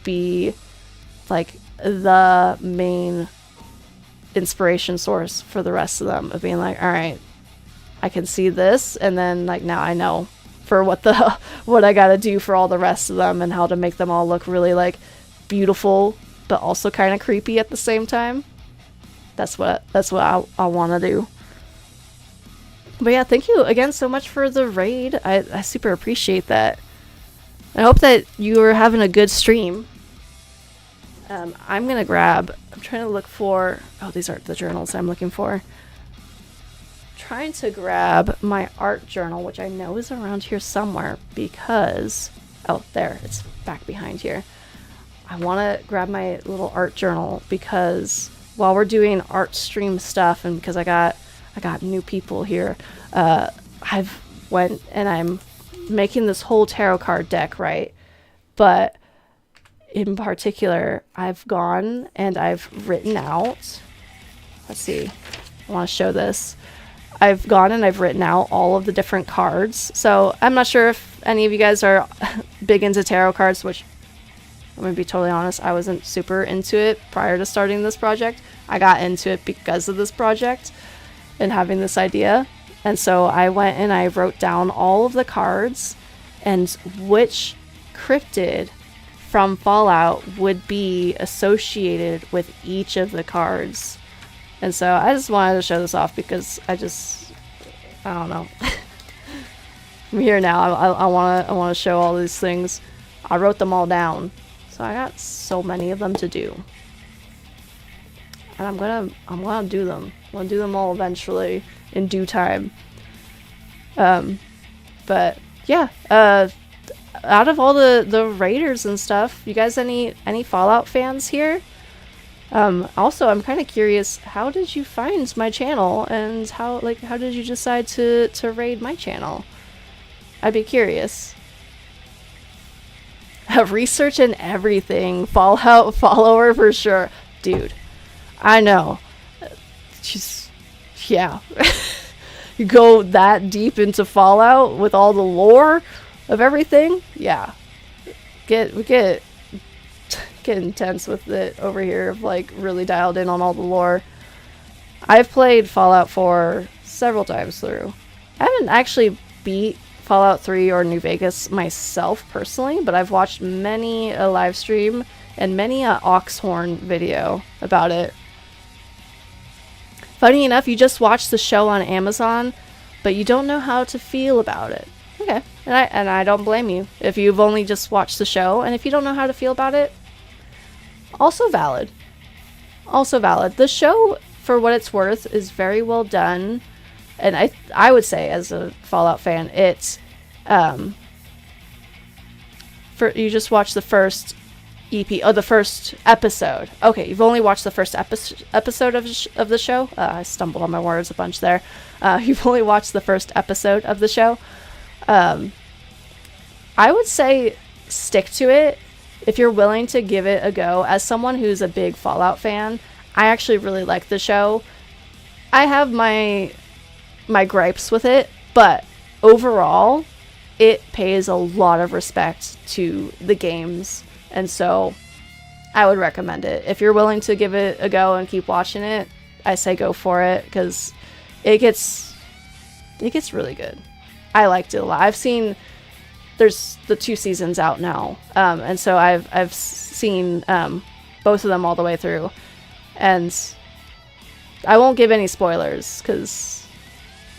be like the main inspiration source for the rest of them, of being like, all right, I can see this, and then like now I know for what I gotta do for all the rest of them, and how to make them all look really like beautiful but also kind of creepy at the same time. That's what I want to do. But yeah, thank you again so much for the raid. I super appreciate that. I hope that you are having a good stream. I'm trying to look for, oh, these aren't the journals I'm looking for. Trying to grab my art journal, which I know is around here somewhere, because, oh, there, it's back behind here. I want to grab my little art journal, because while we're doing art stream stuff, and because I got new people here, I've went and I'm making this whole tarot card deck, right? But in particular, I've gone and I've written out, let's see, I want to show this. I've gone and I've written out all of the different cards. So I'm not sure if any of you guys are big into tarot cards, which I'm going to be totally honest, I wasn't super into it prior to starting this project. I got into it because of this project and having this idea. And so I went and I wrote down all of the cards and which cryptid from Fallout would be associated with each of the cards. And so I just wanted to show this off because I don't know. I'm here now. I want to show all these things. I wrote them all down. So I got so many of them to do. And I'm gonna do them. I'm gonna do them all eventually in due time. But yeah, out of all the raiders and stuff, you guys any Fallout fans here? Also, I'm kind of curious, how did you find my channel, and how did you decide to raid my channel? I'd be curious. Research and everything. Fallout follower for sure. Dude, I know. Just, yeah. You go that deep into Fallout with all the lore of everything? Yeah. Get intense with it over here, of like really dialed in on all the lore. I've played Fallout 4 several times through. I haven't actually beat Fallout 3 or New Vegas myself personally, but I've watched many a live stream and many a Oxhorn video about it. Funny enough, you just watched the show on Amazon, but you don't know how to feel about it. Okay, and I don't blame you if you've only just watched the show, and if you don't know how to feel about it, also valid. Also valid. The show, for what it's worth, is very well done, and I would say, as a Fallout fan, it's you just watch the first the first episode. Okay, you've only watched the first episode of the show. I stumbled on my words a bunch there. You've only watched the first episode of the show. I would say stick to it if you're willing to give it a go. As someone who's a big Fallout fan, I actually really like the show. I have my gripes with it, but overall, it pays a lot of respect to the games. And so, I would recommend it. If you're willing to give it a go and keep watching it, I say go for it, because it gets really good. I liked it a lot. I've seen, there's the 2 seasons out now, and so I've seen both of them all the way through, and I won't give any spoilers because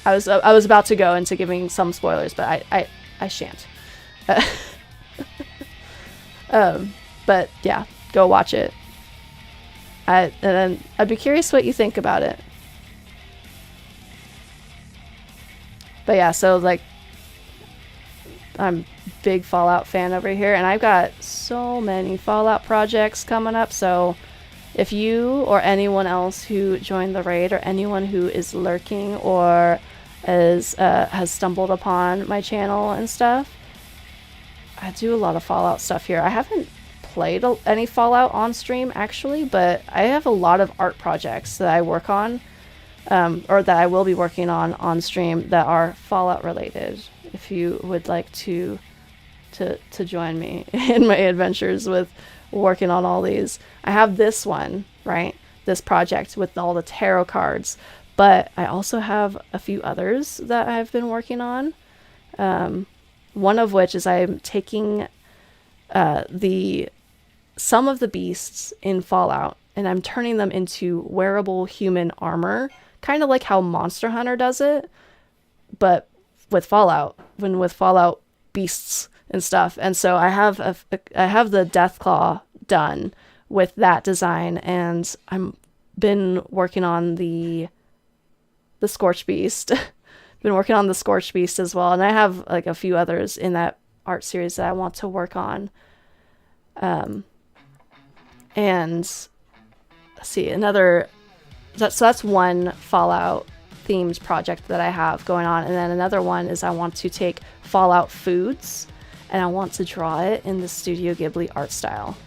I was about to go into giving some spoilers, but I shan't. But yeah, go watch it. And then I'd be curious what you think about it. But yeah, so like, I'm a big Fallout fan over here, and I've got so many Fallout projects coming up, so if you or anyone else who joined the raid, or anyone who is lurking or has stumbled upon my channel and stuff, I do a lot of Fallout stuff here. I haven't played any Fallout on stream actually, but I have a lot of art projects that I work on, or that I will be working on stream, that are Fallout related. If you would like to join me in my adventures with working on all these. I have this one, right? This project with all the tarot cards, but I also have a few others that I've been working on. One of which is I'm taking some of the beasts in Fallout, and I'm turning them into wearable human armor, kind of like how Monster Hunter does it, but with Fallout, with Fallout beasts and stuff. And so I have the Deathclaw done with that design, and I'm been working on the Scorch Beast. Been working on the Scorch Beast as well, and I have like a few others in that art series that I want to work on. And let's see, so that's one Fallout themed project that I have going on, and then another one is I want to take Fallout foods and I want to draw it in the Studio Ghibli art style.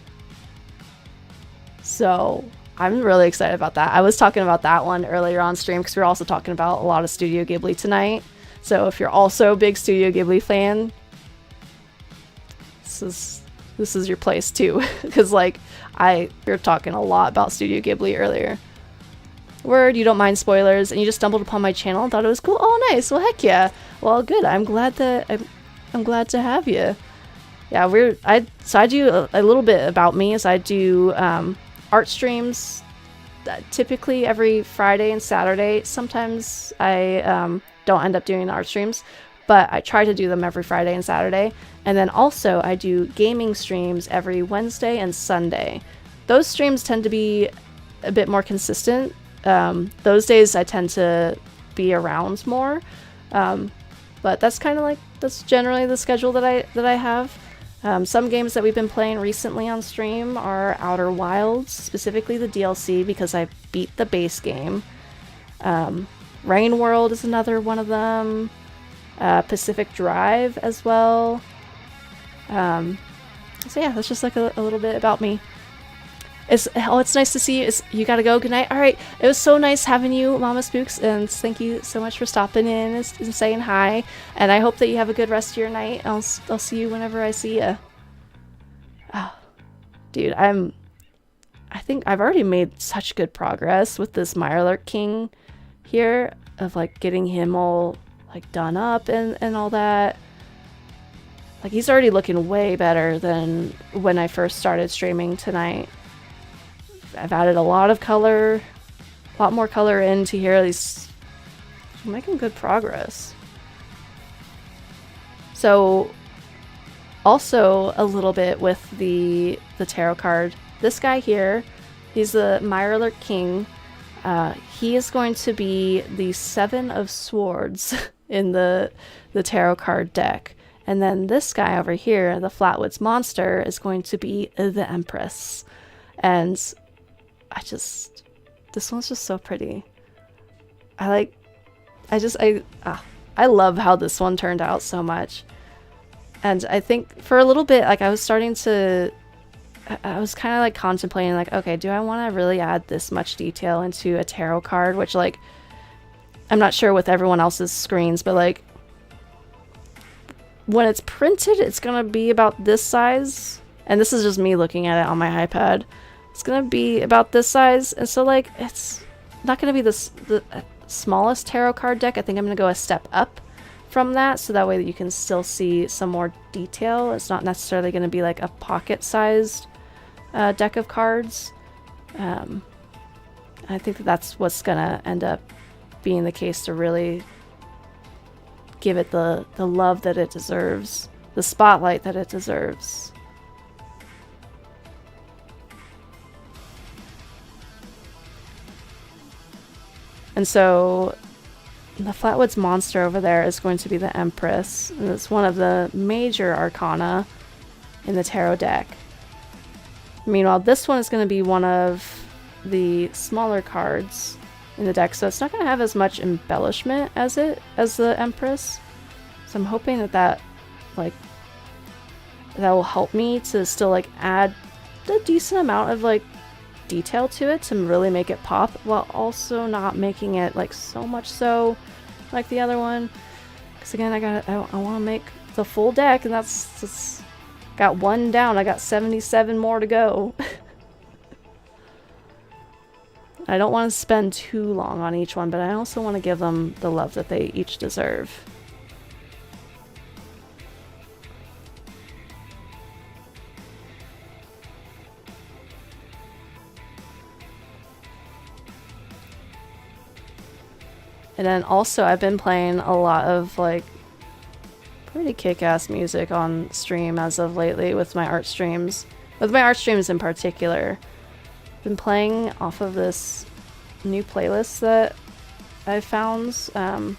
So I'm really excited about that. I was talking about that one earlier on stream because we were also talking about a lot of Studio Ghibli tonight. So if you're also a big Studio Ghibli fan, this is your place too, because like we were talking a lot about Studio Ghibli earlier. Word, you don't mind spoilers, and you just stumbled upon my channel and thought it was cool. Oh, nice. Well, heck yeah. Well, good. I'm glad to have you. Yeah, I do a little bit about me. Is I do art streams typically every Friday and Saturday. Sometimes I don't end up doing art streams, but I try to do them every Friday and Saturday. And then also I do gaming streams every Wednesday and Sunday. Those streams tend to be a bit more consistent. Those days I tend to be around more, but that's kind of like, that's generally the schedule that I have. Some games that we've been playing recently on stream are Outer Wilds, specifically the DLC, because I beat the base game. Rain World is another one of them. Pacific Drive as well. So yeah, that's just like a little bit about me. It's nice to see you. You gotta go. Good night. All right. It was so nice having you, Mama Spooks, and thank you so much for stopping in and saying hi. And I hope that you have a good rest of your night. I'll see you whenever I see you. Oh, dude, I think I've already made such good progress with this Mirelurk King here, of like getting him all like done up and all that. Like, he's already looking way better than when I first started streaming tonight. I've added a lot of color, a lot more color into here. These are making good progress. So, also a little bit with the tarot card. This guy here, he's the Mirelurk King. He is going to be the Seven of Swords in the tarot card deck. And then this guy over here, the Flatwoods Monster, is going to be the Empress. And this one's just so pretty. I love how this one turned out so much. And I think for a little bit, like, I was kind of like contemplating, like, okay, do I want to really add this much detail into a tarot card? Which, like, I'm not sure with everyone else's screens, but like, when it's printed, it's gonna be about this size, and this is just me looking at it on my iPad. It's gonna be about this size, and so like it's not gonna be the smallest tarot card deck. I think I'm gonna go a step up from that, so that way that you can still see some more detail. It's not necessarily gonna be like a pocket-sized deck of cards. I think that that's what's gonna end up being the case to really give it the love that it deserves, the spotlight that it deserves. And so the Flatwoods monster over there is going to be the Empress, and it's one of the major arcana in the tarot deck. Meanwhile, this one is going to be one of the smaller cards in the deck, so it's not going to have as much embellishment as the Empress. So I'm hoping that will help me to still like add a decent amount of like detail to it to really make it pop, while also not making it like so much so like the other one. Because again, I want to make the full deck, and that's got one down. I got 77 more to go. I don't want to spend too long on each one, but I also want to give them the love that they each deserve. And then also I've been playing a lot of like pretty kick-ass music on stream as of lately with my art streams. With my art streams in particular. I've been playing off of this new playlist that I found. I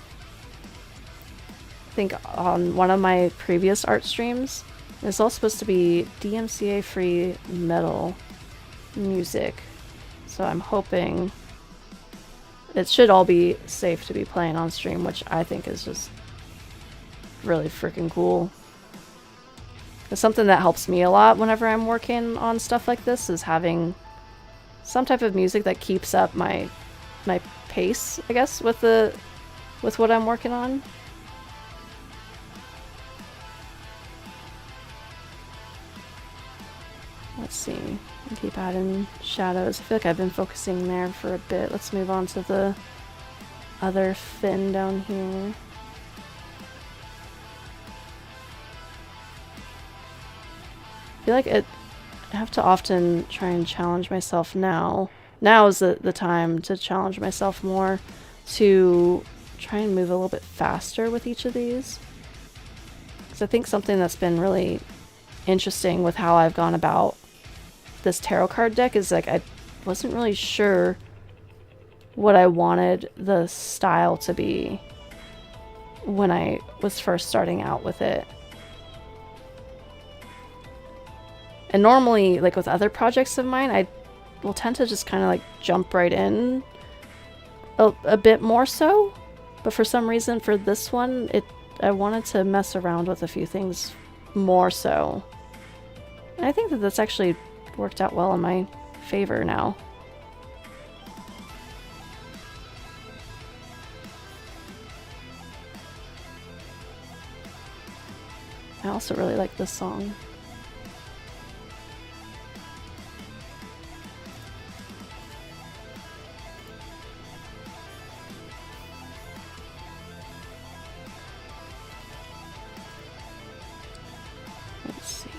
think on one of my previous art streams. It's all supposed to be DMCA free metal music. So I'm hoping it should all be safe to be playing on stream, which I think is just really freaking cool. It's something that helps me a lot whenever I'm working on stuff like this, is having some type of music that keeps up my pace, I guess, with what I'm working on. Let's see. I'll keep adding shadows. I feel like I've been focusing there for a bit. Let's move on to the other fin down here. I feel like I have to often try and challenge myself now. Now is the time to challenge myself more to try and move a little bit faster with each of these. Because I think something that's been really interesting with how I've gone about this tarot card deck is like I wasn't really sure what I wanted the style to be when I was first starting out with it. And normally, like with other projects of mine, I will tend to just kind of like jump right in a bit more so. But for some reason for this one, I wanted to mess around with a few things more so. And I think that that's actually worked out well in my favor now. I also really like this song. Let's see.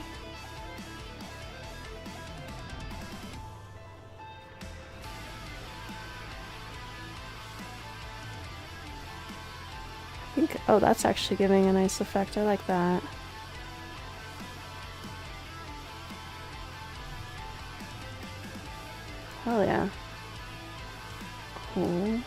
I think, oh, that's actually giving a nice effect. I like that. Oh yeah. Cool.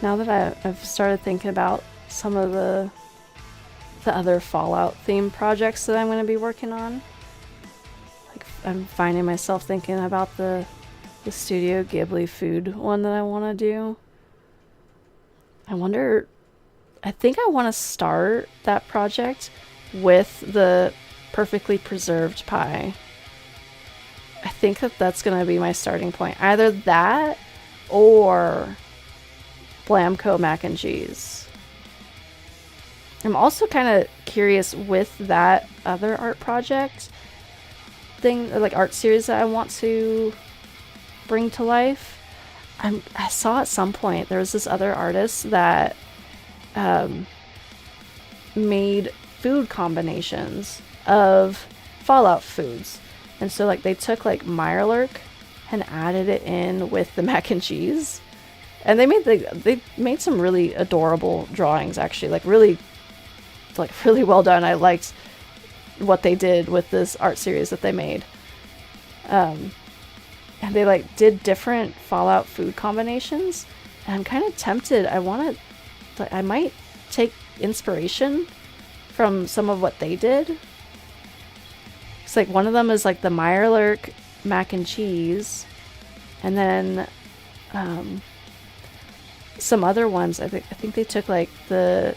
now that I've started thinking about some of the other Fallout themed projects that I'm going to be working on, like I'm finding myself thinking about the Studio Ghibli food one that I want to do. I think I want to start that project with the perfectly preserved pie. I think that's going to be my starting point. Either that or Blamco mac and cheese. I'm also kind of curious with that other art project thing, or like art series that I want to bring to life. I saw at some point there was this other artist that made food combinations of Fallout foods. And so like they took like Mirelurk and added it in with the mac and cheese. And they made some really adorable drawings, actually, like really well done. I liked what they did with this art series that they made. And they like did different Fallout food combinations. And I'm kind of tempted. I might take inspiration from some of what they did. It's like one of them is like the Mirelurk mac and cheese, and then some other ones. I think they took like they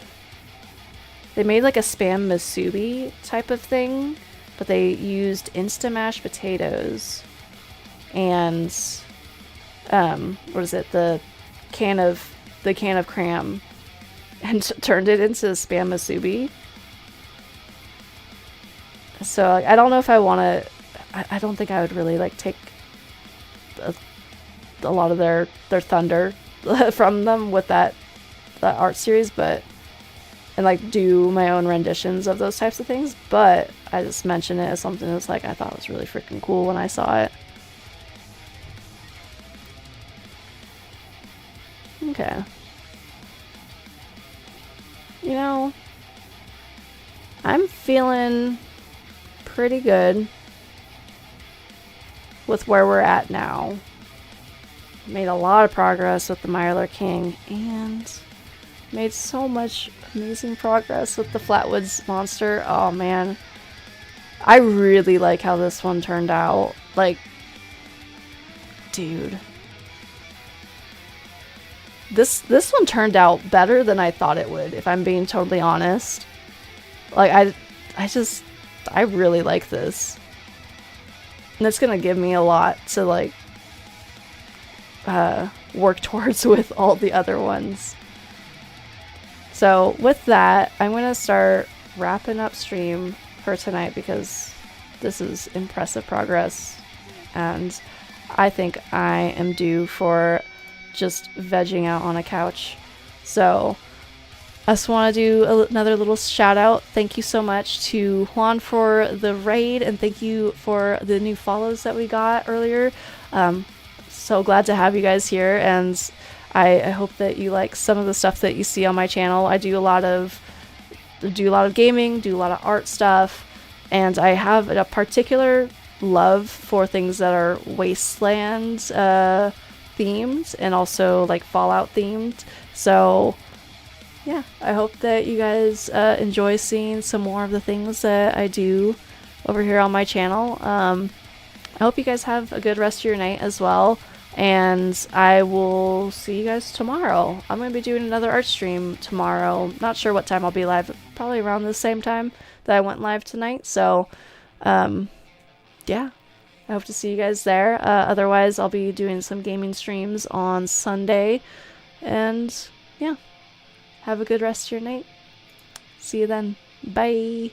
made like a spam musubi type of thing, but they used Insta mashed potatoes and what is it, the can of cram, and turned it into spam musubi. So I don't know if I want to. I don't think I would really like take a lot of their thunder from them with that art series, and like do my own renditions of those types of things. But I just mention it as something that's like I thought was really freaking cool when I saw it. Okay. You know, I'm feeling pretty good with where we're at now. Made a lot of progress with the Mirelurk King, and made so much amazing progress with the Flatwoods monster. Oh man, I really like how this one turned out. Like, dude, this one turned out better than I thought it would, if I'm being totally honest. Like, I really like this. And it's gonna give me a lot to like work towards with all the other ones. So with that, I'm gonna start wrapping up stream for tonight because this is impressive progress, and I think I am due for just vegging out on a couch. So I just want to do another little shout out. Thank you so much to Juan for the raid, and thank you for the new follows that we got earlier. So glad to have you guys here, and I hope that you like some of the stuff that you see on my channel. I do a lot of gaming, do a lot of art stuff, and I have a particular love for things that are wasteland themed and also like Fallout themed. So yeah, I hope that you guys enjoy seeing some more of the things that I do over here on my channel. I hope you guys have a good rest of your night as well, and I will see you guys tomorrow. I'm going to be doing another art stream tomorrow. Not sure what time I'll be live, probably around the same time that I went live tonight. So yeah, I hope to see you guys there. Otherwise, I'll be doing some gaming streams on Sunday, and yeah. Have a good rest of your night. See you then. Bye.